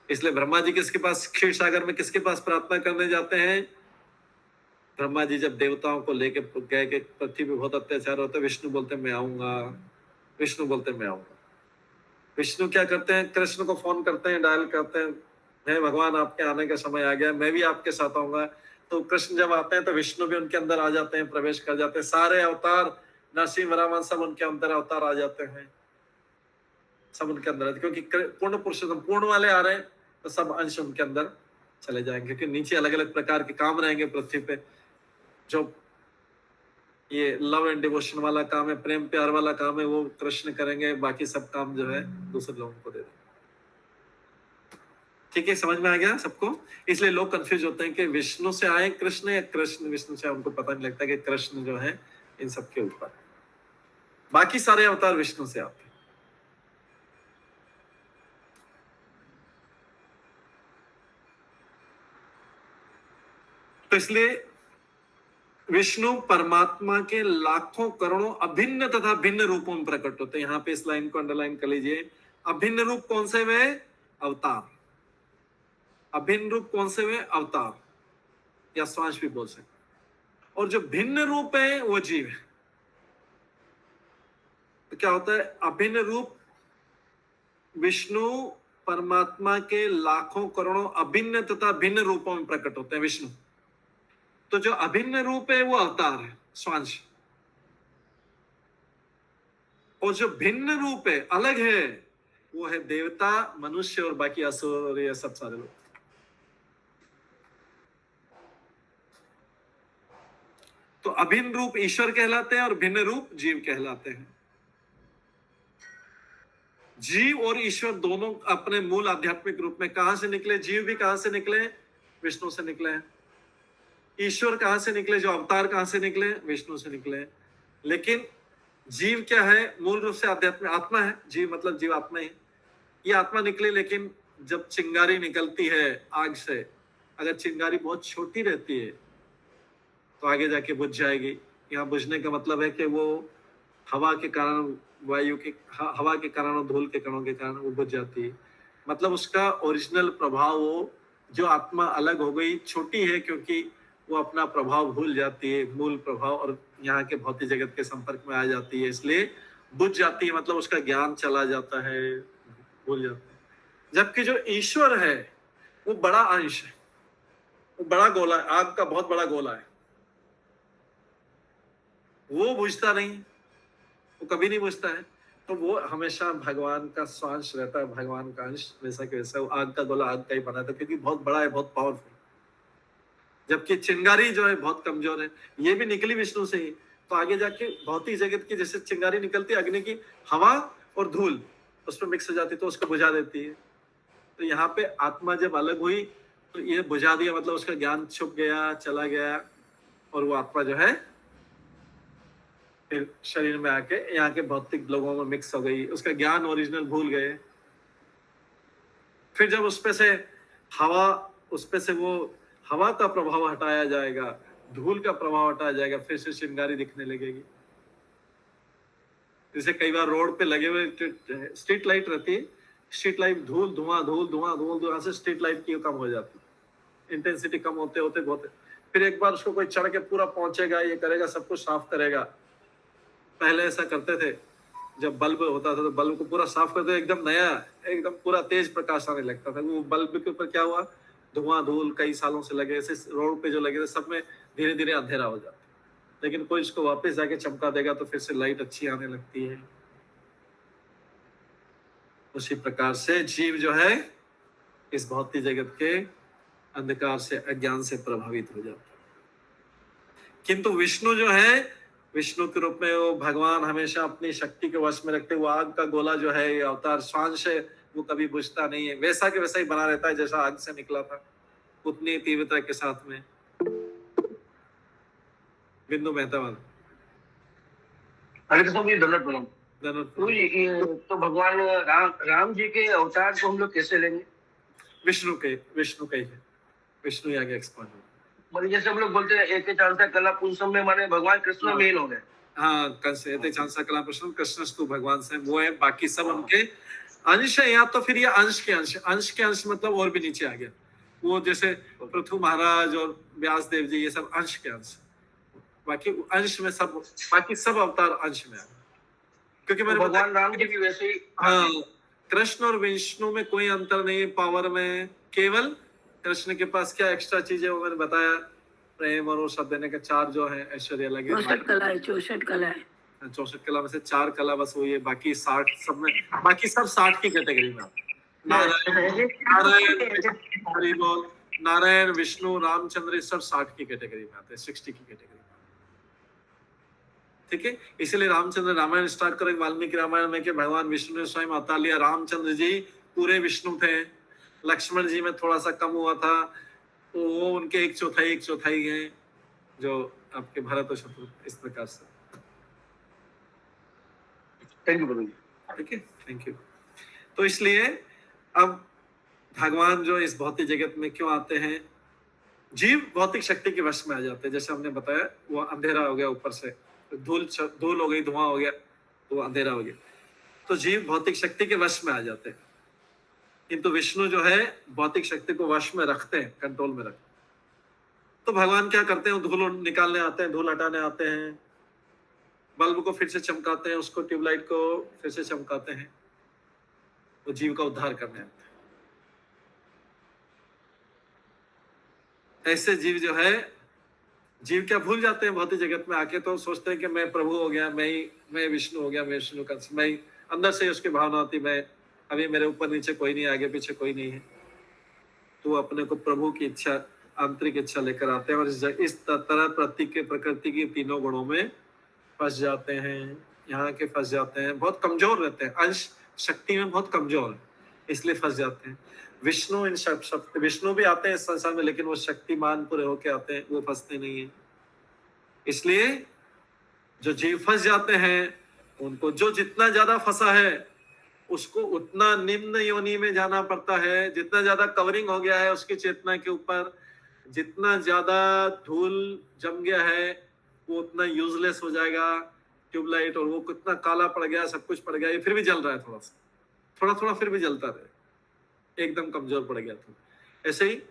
इसलिए ब्रह्मा जी किसके पास, क्षीर सागर में किसके पास प्रार्थना करने जाते हैं। ब्रह्मा जी जब देवताओं को लेके गए कि पृथ्वी पे बहुत अत्याचार होते, विष्णु बोलते मैं आऊंगा, विष्णु बोलते मैं आऊंगा। विष्णु क्या करते हैं, कृष्ण को फोन करते हैं, डायल करते हैं, मैं भगवान आपके आने का समय आ गया, मैं भी आपके साथ आऊंगा। तो कृष्ण जब आते हैं तो विष्णु भी उनके अंदर आ जाते हैं, प्रवेश कर जाते हैं। सारे अवतार नरसिंह वरामन सब उनके अंदर अवतार आ जाते हैं, सब उनके अंदर, क्योंकि पूर्ण पुरुषोत्तम पूर्ण वाले आ रहे हैं तो सब अंश उनके अंदर चले जाएंगे। क्योंकि नीचे अलग अलग प्रकार के काम रहेंगे पृथ्वी पे, जो ये लव एंड डिवोशन वाला काम है, प्रेम प्यार वाला काम है, वो कृष्ण करेंगे, बाकी सब काम जो है दूसरे लोगों को दे देंगे। ठीक है, समझ में आ गया सबको। इसलिए लोग कंफ्यूज होते हैं कि विष्णु से आए कृष्ण या कृष्ण विष्णु से, उनको पता नहीं लगता कि कृष्ण जो है इन सबके ऊपर, बाकी सारे अवतार विष्णु से आते हैं। तो इसलिए विष्णु परमात्मा के लाखों करोड़ों अभिन्न तथा भिन्न रूपों में प्रकट होते हैं। यहां पे इस लाइन को अंडरलाइन कर लीजिए। अभिन्न रूप कौन से वे, अवतार। अभिन्न रूप कौन से वे, अवतार या स्वांश भी बोल सकते। और जो भिन्न रूप है वो जीव है। तो क्या होता है, अभिन्न रूप विष्णु परमात्मा के लाखों करोड़ों अभिन्न तथा भिन्न रूपों में प्रकट होते हैं विष्णु। तो जो अभिन्न रूप है वो अवतार है, स्वांश। और जो भिन्न रूप है, अलग है, वो है देवता, मनुष्य और बाकी असुर, ये सब सारे लोग। अभिन्न रूप ईश्वर कहलाते हैं और भिन्न रूप जीव कहलाते हैं। जीव और ईश्वर दोनों अपने मूल आध्यात्मिक रूप में कहां से निकले? जीव भी कहां से निकले? विष्णु से निकले हैं। ईश्वर कहां से निकले? जो अवतार कहां से निकले? विष्णु से निकले। लेकिन जीव क्या है? मूल रूप से आध्यात्मिक आत्मा है। जीव मतलब जीव आत्मा है। ये आत्मा निकली, लेकिन जब चिंगारी निकलती है आग से, अगर चिंगारी बहुत छोटी रहती है तो आगे जाके बुझ जाएगी। यहाँ बुझने का मतलब है कि वो हवा के कारण, वायु के हवा के कारण और धूल के कणों के कारण वो बुझ जाती है। मतलब उसका ओरिजिनल प्रभाव, वो जो आत्मा अलग हो गई, छोटी है क्योंकि वो अपना प्रभाव भूल जाती है, मूल प्रभाव, और यहाँ के भौतिक जगत के संपर्क में आ जाती है, इसलिए बुझ जाती है। मतलब उसका ज्ञान चला जाता है, भूल जाता है। जबकि जो ईश्वर है वो बड़ा अंश है, वो बड़ा गोला है, आग का बहुत बड़ा गोला है। वो बुझता नहीं, वो कभी नहीं बुझता है। तो वो हमेशा भगवान का स्वांश रहता है, भगवान का अंश, वैसा कि वैसा। वो आग का गोला आग का ही बना था क्योंकि बहुत बड़ा है, बहुत पावरफुल। जबकि चिंगारी जो है बहुत कमजोर है। ये भी निकली विष्णु से ही, तो आगे जाके भौतिक जगत की जैसे चिंगारी निकलती है अग्नि की, हवा और धूल उसमें मिक्स हो जाती है तो उसको बुझा देती है। तो यहाँ पे आत्मा जब अलग हुई तो ये बुझा दिया, मतलब उसका ज्ञान छुप गया, चला गया, और वो आत्मा जो है फिर शरीर में आके यहाँ के भौतिक लोगों में मिक्स हो गई, उसका ज्ञान ओरिजिनल भूल गए। फिर जब उसपे से हवा, उसपे से वो हवा का प्रभाव हटाया जाएगा, धूल का प्रभाव हटाया जाएगा, फिर से चिंगारी दिखने लगेगी। जैसे कई बार रोड पे लगे हुए स्ट्रीट लाइट रहती है, स्ट्रीट लाइट धूल धुआं धूल धुआं धूल धुआं से स्ट्रीट लाइट की कम हो जाती है, इंटेंसिटी कम होते होते बहुत। फिर एक बार उसको कोई चढ़ के पूरा पहुंचेगा, ये करेगा, सब कुछ साफ करेगा। पहले ऐसा करते थे, जब बल्ब होता था तो बल्ब को पूरा साफ करते, एकदम नया, एकदम पूरा तेज प्रकाश आने लगता था। वो बल्ब के ऊपर क्या हुआ? धुआं धूल कई सालों से लगे, ऐसे रोड पे जो लगे थे सब में धीरे धीरे अंधेरा हो जाता। लेकिन कोई इसको वापस जाके चमका देगा तो फिर से लाइट अच्छी आने लगती है। उसी प्रकार से जीव जो है इस भौतिक जगत के अंधकार से, अज्ञान से प्रभावित हो जाता है। किंतु विष्णु जो है, विष्णु के रूप में वो भगवान हमेशा अपनी शक्ति के वश में रखते, वो आग का गोला जो है, ये अवतार स्वांश है, वो कभी बुझता नहीं है, वैसा के वैसा ही बना रहता है जैसा आग से निकला था, उतनी तीव्रता के साथ में। बिंदु मेहता वाला। हरे कृष्ण जी, धन्यवाद प्रणाम। धन्यवाद। ये तो भगवान राम जी के अवतार को हम लोग कैसे लेंगे? विष्णु के ही है, विष्णु आगे एक्सपांड हो। मतलब जैसे हम लोग बोलते हैं एक चांसा कला पुरुषम में, माने भगवान कृष्ण मेल हो गए। हाँ, कैसे चांसा कला पुरुषम, कृष्णस्तु भगवान से वो है, बाकी सब उनके अंश है। या तो फिर ये अंश के अंश मतलब और भी नीचे आ गया। वो जैसे पृथु महाराज और व्यास देव जी, ये सब अंश के अंश, बाकी अंश में सब, बाकी सब अवतार अंश में आ गए। क्योंकि मैंने भगवान राम जी भी वैसे ही, हाँ, कृष्ण और विष्णु में कोई अंतर नहीं है पावर में। केवल कृष्ण के पास क्या एक्स्ट्रा चीज है वो मैंने बताया, प्रेम और वो सब देने के 4 जो है ऐश्वर्य लगे, 64 कला है, 64 कला है। 64 कला में से 4 कला बस हुई है, बाकी 60 सब में, बाकी सब 60 की कैटेगरी में। नारायण विष्णु रामचंद्र सब 60 की कैटेगरी में आते हैं, 60 की कैटेगरी में। ठीक है, इसलिए रामचंद्र रामायण स्टार्ट करें वाल्मीकि रामायण में कि भगवान विष्णु ने स्वयं अवतार लिया। रामचंद्र जी पूरे विष्णु थे, लक्ष्मण जी में थोड़ा सा कम हुआ था, तो वो उनके 1/4 हैं, जो आपके भरत और शत्रु, इस प्रकार से। थैंक यू प्रभु जी। ठीक है, थैंक यू। तो इसलिए अब भगवान जो इस भौतिक जगत में क्यों आते हैं? जीव भौतिक शक्ति के वश में आ जाते हैं, जैसे हमने बताया, वो अंधेरा हो गया, ऊपर से धूल हो गई, धुआं हो गया, तो वो अंधेरा हो गया, तो जीव भौतिक शक्ति के वश में आ जाते हैं। किंतु विष्णु जो है भौतिक शक्ति को वश में रखते हैं, कंट्रोल में रखते हैं। तो भगवान क्या करते हैं? धूल निकालने आते हैं, धूल हटाने आते हैं, बल्ब को फिर से चमकाते हैं, उसको ट्यूबलाइट को फिर से चमकाते हैं, वो जीव का उद्धार करने आते हैं। ऐसे जीव जो है, जीव क्या भूल जाते हैं भौतिक जगत में आके, तो सोचते हैं कि मैं प्रभु हो गया, मैं विष्णु हो गया, मैं विष्णु का, मैं अंदर से उसकी भावना होती, मैं अभी मेरे ऊपर नीचे कोई नहीं, आगे पीछे कोई नहीं है, तो अपने को प्रभु की इच्छा आंतरिक इच्छा लेकर आते हैं और इस तरह प्रतीक के प्रकृति की तीनों गुणों में फंस जाते हैं, यहाँ के फंस जाते हैं, बहुत कमजोर रहते हैं, अंश शक्ति में बहुत कमजोर है, इसलिए फंस जाते हैं। विष्णु इन शक्ति, विष्णु भी आते हैं इस संसार में, लेकिन वो शक्तिमान पूरे होके आते हैं, वो फंसते नहीं है। इसलिए जो जीव फंस जाते हैं, उनको जो जितना ज्यादा फंसा है उसको उतना निम्न योनि में जाना पड़ता है। जितना ज्यादा कवरिंग हो गया है उसकी चेतना के ऊपर, जितना ज्यादा धूल जम गया है वो उतना यूजलेस हो जाएगा ट्यूबलाइट, और वो कितना काला पड़ गया, सब कुछ पड़ गया, ये फिर भी जल रहा है, थोड़ा सा थोड़ा थोड़ा फिर भी जलता रहे, एकदम कमजोर पड़ गया। तो ऐसे ही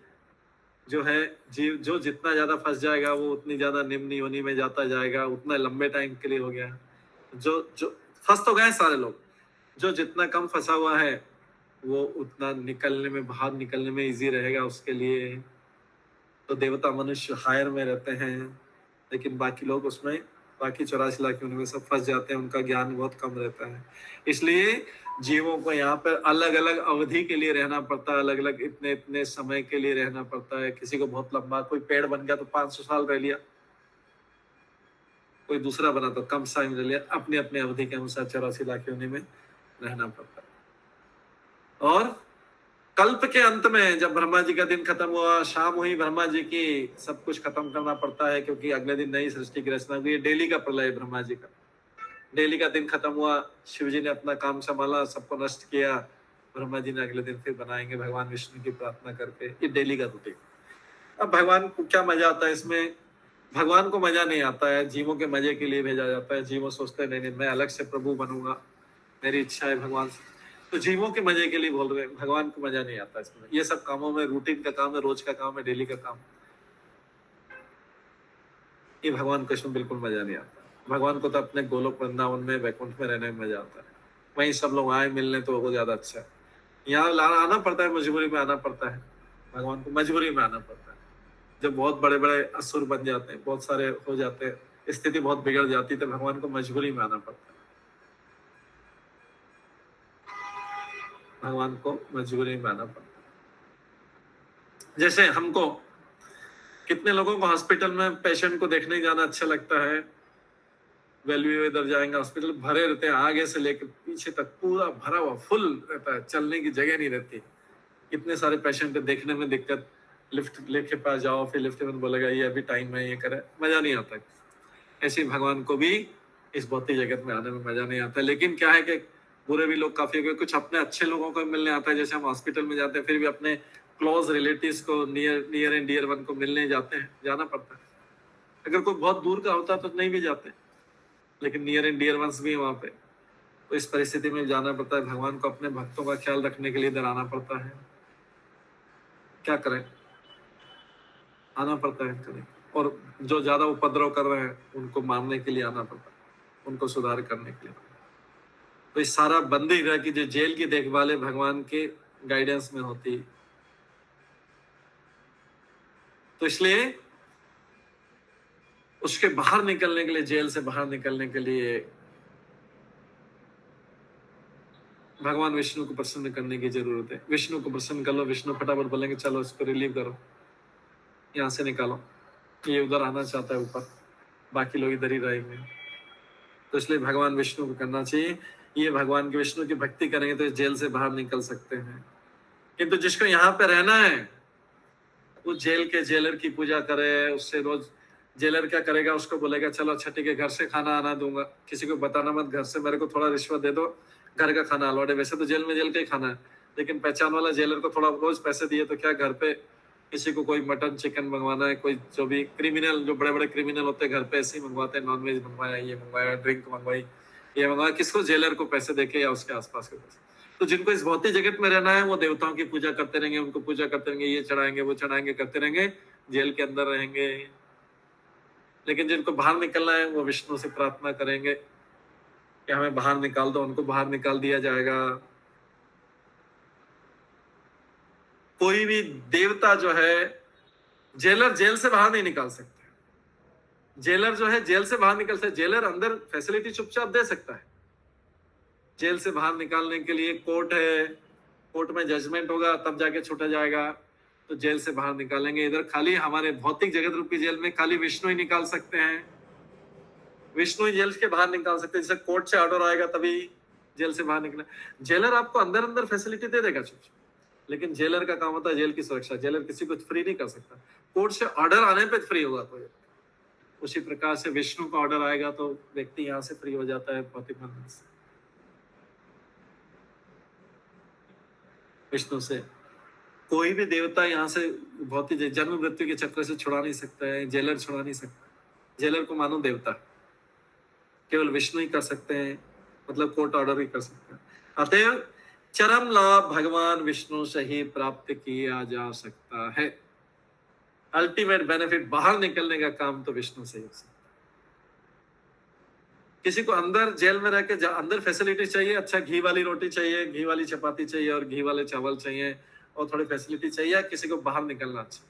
जो है जीव जो जितना ज्यादा फंस जाएगा वो उतनी ज्यादा निम्न योनि में जाता जाएगा, उतना लंबे टाइम के लिए हो गया। जो फंस तो गए सारे लोग, जो जितना कम फंसा हुआ है वो उतना निकलने में, बाहर निकलने में इजी रहेगा उसके लिए। तो देवता मनुष्य हायर में रहते हैं, लेकिन बाकी लोग उसमें, बाकी 84 लाख उनमें सब फंस जाते हैं, उनका ज्ञान बहुत कम रहता है। इसलिए जीवों को यहाँ पर अलग अलग अवधि के लिए रहना पड़ता है, अलग अलग इतने इतने समय के लिए रहना पड़ता है। किसी को बहुत लंबा, कोई पेड़ बन गया तो 500 साल रह लिया, कोई दूसरा बना तो कम टाइम रह लिया, अपने अपने अवधि के अनुसार 84 लाख योनि में रहना पड़ता है। और कल्प के अंत में जब ब्रह्मा जी का दिन खत्म हुआ, शाम हुई ब्रह्मा जी की, सब कुछ खत्म करना पड़ता है क्योंकि अगले दिन नई सृष्टि की रचना हुई। डेली का प्रलय ब्रह्मा जी का, डेली का दिन खत्म हुआ, शिव जी ने अपना काम संभाला, सबको नष्ट किया, ब्रह्मा जी ने अगले दिन फिर बनाएंगे भगवान विष्णु की प्रार्थना करके। ये डेली का रूटीन। अब भगवान को क्या मजा आता है इसमें? भगवान को मजा नहीं आता है, जीवों के मजे के लिए भेजा जाता है। जीवों सोचते हैं नहीं मैं अलग से प्रभु बनूंगा, मेरी इच्छा है भगवान से, तो जीवों के मजे के लिए बोल रहे हैं, भगवान को मजा नहीं आता इसमें। ये सब कामों में रूटीन का काम है, रोज का काम है, डेली का काम, ये भगवान को इसमें बिल्कुल मजा नहीं आता। भगवान को तो अपने गोलोक वृंदावन में, वैकुंठ में रहने में मजा आता है, वहीं सब लोग आए मिलने तो वो ज्यादा अच्छा है। यहाँ आना पड़ता है, मजबूरी में आना पड़ता है, भगवान को मजबूरी में आना पड़ता है। जब बहुत बड़े बड़े असुर बन जाते हैं, बहुत सारे हो जाते हैं, स्थिति बहुत बिगड़ जाती है, तो भगवान को मजबूरी में आना पड़ता है। भगवान को मजबूरी में आना पड़ता है। जैसे हमको, कितने लोगों को हॉस्पिटल में पेशेंट को देखने जाना अच्छा लगता है, वैल्यू इधर जाएंगे, हॉस्पिटल भरे रहते हैं, आगे से लेकर पीछे तक पूरा भरा हुआ फुल रहता है, चलने की जगह नहीं रहती। इतने सारे पेशेंट देखने में दिक्कत, लिफ्ट लेके पास जाओ, फिर लिफ्ट में बोलेगा ये अभी टाइम है, ये करे, मजा नहीं आता। ऐसे भगवान को भी इस भौतिक जगत में आने में मजा नहीं आता। लेकिन क्या है कि बुरे भी लोग काफी, कुछ अपने अच्छे लोगों को मिलने आता है। जैसे हम हॉस्पिटल में जाते हैं, फिर भी अपने क्लोज रिलेटिव्स को, नियर एंड डियर वन को मिलने जाते हैं, जाना पड़ता है। अगर कोई बहुत दूर का होता तो नहीं भी जाते, लेकिन नियर एंड डियर वंस भी वहां पे, तो इस परिस्थिति में जाना पड़ता है। भगवान को अपने भक्तों का ख्याल रखने के लिए इधर आना पड़ता है। क्या करें, आना पड़ता है करें। और जो ज्यादा उपद्रव कर रहे हैं उनको मारने के लिए आना पड़ता है, उनको सुधार करने के लिए। तो इस सारा बंदी गृह की जो जेल की देखभाल है भगवान के गाइडेंस में होती। तो इसलिए उसके बाहर निकलने के लिए, जेल से बाहर निकलने के लिए भगवान विष्णु को प्रसन्न करने की जरूरत है। विष्णु को प्रसन्न कर लो, विष्णु फटाफट बोलेंगे चलो इसको रिलीव करो, यहाँ से निकालो, ये उधर आना चाहता है ऊपर, बाकी लोग इधर ही रहेंगे। तो इसलिए भगवान विष्णु को करना चाहिए। ये भगवान के विष्णु की भक्ति करेंगे तो इस जेल से बाहर निकल सकते हैं। किंतु जिसको यहाँ पे रहना है वो जेल के जेलर की पूजा करे, उससे रोज जेलर क्या करेगा, उसको बोलेगा चलो अच्छा ठीक है घर से खाना आना दूंगा, किसी को बताना मत, घर से मेरे को थोड़ा रिश्वत दे दो, घर का खाना अलॉट है। वैसे तो जेल में जेल का ही खाना है, लेकिन पहचान वाला जेलर को थोड़ा रोज पैसे दिए तो क्या घर पे किसी को कोई मटन चिकन मंगवाना है, कोई जो भी क्रिमिनल, जो बड़े बड़े क्रिमिनल होते हैं घर पे ऐसे ही मंगवाते हैं, नॉनवेज मंगवाया, ये मंगवाया, ड्रिंक मंगवाई, ये मंगवाया, किसको, जेलर को पैसे देके या उसके आसपास के पैसे। तो जिनको इस भौतिक जगत में रहना है वो देवताओं की पूजा करते रहेंगे, उनको पूजा करते रहेंगे, ये चढ़ाएंगे वो चढ़ाएंगे करते रहेंगे, जेल के अंदर रहेंगे। लेकिन जिनको बाहर निकलना है वो विष्णु से प्रार्थना करेंगे कि हमें बाहर निकाल दो, उनको बाहर निकाल दिया जाएगा। कोई भी देवता जो है, जेलर जेल से बाहर नहीं निकाल सकते। जेलर जो है जेल से बाहर निकल सकते, जेलर अंदर फैसिलिटी चुपचाप दे सकता है। जेल से बाहर निकालने के लिए कोर्ट है, कोर्ट में जजमेंट होगा तब जाके छूटा जाएगा। तो जेल से बाहर निकालेंगे। इधर खाली हमारे भौतिक जगत रूपी जेल में खाली विष्णु ही निकाल सकते हैं, विष्णु ही जेल के बाहर निकाल सकते हैं। जैसे कोर्ट से ऑर्डर आएगा तभी जेल से बाहर निकले। जेलर आपको अंदर अंदर फैसिलिटी दे देगा चुप, लेकिन जेलर का काम होता है जेल की सुरक्षा। जेलर किसी को फ्री नहीं कर सकता, कोर्ट से ऑर्डर आने पे फ्री होगा कोई। उसी प्रकार से विष्णु का ऑर्डर आएगा तो व्यक्ति यहाँ से फ्री हो जाता है भौतिक बंधन से। विष्णु से कोई भी देवता यहाँ से भौतिक जन्म मृत्यु के चक्र से छुड़ा नहीं सकता है, जेलर छुड़ा नहीं सकता। जेलर को मानो देवता, केवल विष्णु ही कर सकते हैं, मतलब कोर्ट ऑर्डर ही कर सकते हैं। अतएव चरम लाभ भगवान विष्णु से ही प्राप्त किया जा सकता है। अल्टीमेट बेनिफिट बाहर निकलने का काम तो विष्णु से ही हो सकता है। किसी को अंदर जेल में रह के अंदर फैसिलिटी चाहिए, अच्छा घी वाली रोटी चाहिए, घी वाली चपाती चाहिए और घी वाले चावल चाहिए और थोड़ी फैसिलिटी चाहिए, किसी को बाहर निकलना अच्छा।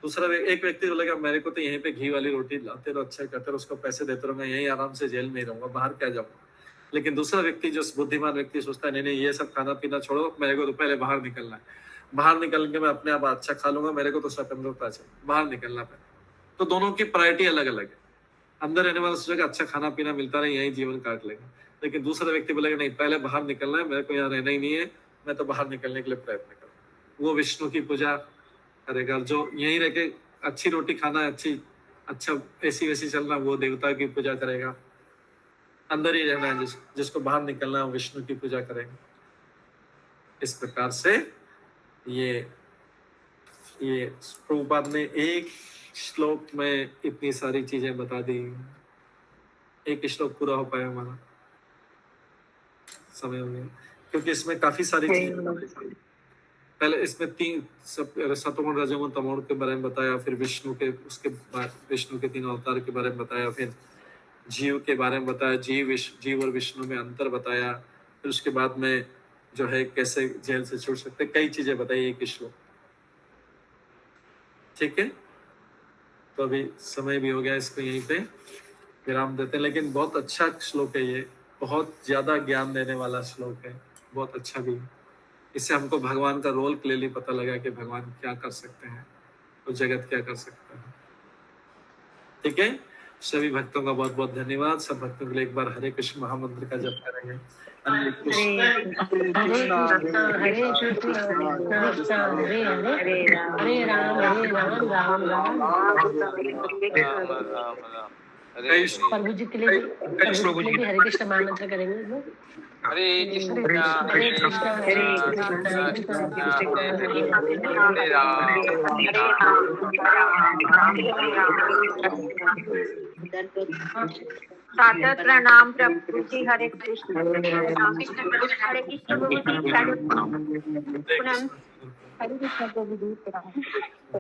दूसरा एक व्यक्ति बोलेगा मेरे को तो यहीं पे घी वाली रोटी लाते रहो, अच्छा करते रहो, उसको पैसे देते रहूंगा, यहीं आराम से जेल में ही रहूंगा, बाहर क्या जाऊंगा। लेकिन दूसरा व्यक्ति जो बुद्धिमान व्यक्ति सोचता है नहीं नहीं ये सब खाना पीना छोड़ो, मेरे को तो पहले बाहर निकलना है, बाहर निकल के मैं अपने आप अच्छा खा लूंगा, मेरे को तो स्वतंत्रता चाहिए, बाहर निकलना पड़े। तो दोनों की प्रायोरिटी अलग अलग है। अंदर रहने वाला सोचेगा अच्छा खाना पीना मिलता नहीं, यही जीवन काट लेगा। लेकिन दूसरा व्यक्ति बोलेगा नहीं पहले बाहर निकलना है, मेरे को यहाँ रहना ही नहीं है, मैं तो बाहर निकलने के लिए प्रयत्न करूँ। वो विष्णु की पूजा करेगा। जो यहीं रह के अच्छी रोटी खाना है, अच्छा ऐसी वैसी चलना, वो देवता की पूजा करेगा। अंदर ही रहना है जिसको बाहर निकलना है, विष्णु की पूजा करेगा। इस प्रकार से ये प्रभुपाद ने एक श्लोक में इतनी सारी चीजें बता दी। एक श्लोक पूरा हो पाया हमारा, समय हो गया, क्योंकि इसमें काफी सारी चीजें। पहले इसमें 3 सतोगुण रजोगुण तमोगुण के बारे में बताया, फिर विष्णु के उसके बाद विष्णु के 3 अवतार के बारे में बताया, फिर जीव के बारे में बताया, जीव और विष्णु में अंतर बताया, फिर उसके बाद में जो है कैसे जेल से छूट सकते, कई चीजें बताई एक श्लोक। ठीक है, तो अभी समय भी हो गया, इसको यहीं पे विराम देते हैं। लेकिन बहुत अच्छा श्लोक है ये, बहुत ज्यादा ज्ञान देने वाला श्लोक है, बहुत अच्छा भी। इससे हमको भगवान का रोल क्लियरली पता लगा कि भगवान क्या कर सकते हैं और जगत क्या कर सकता है। ठीक है, सभी भक्तों का बहुत बहुत धन्यवाद। सब भक्तों के लिए एक बार हरे कृष्ण महामंत्र का जप करेंगे। हरे कृष्ण हरे राम प्रभु जी के लिए भी हरे कृष्ण महामंत्र करेंगे। हरे कृष्ण हरे कृष्ण हरे सादर प्रणाम प्रभु जी। हरे कृष्ण हरे कृष्ण प्रभु जी। हरे कृष्ण प्रभु जी।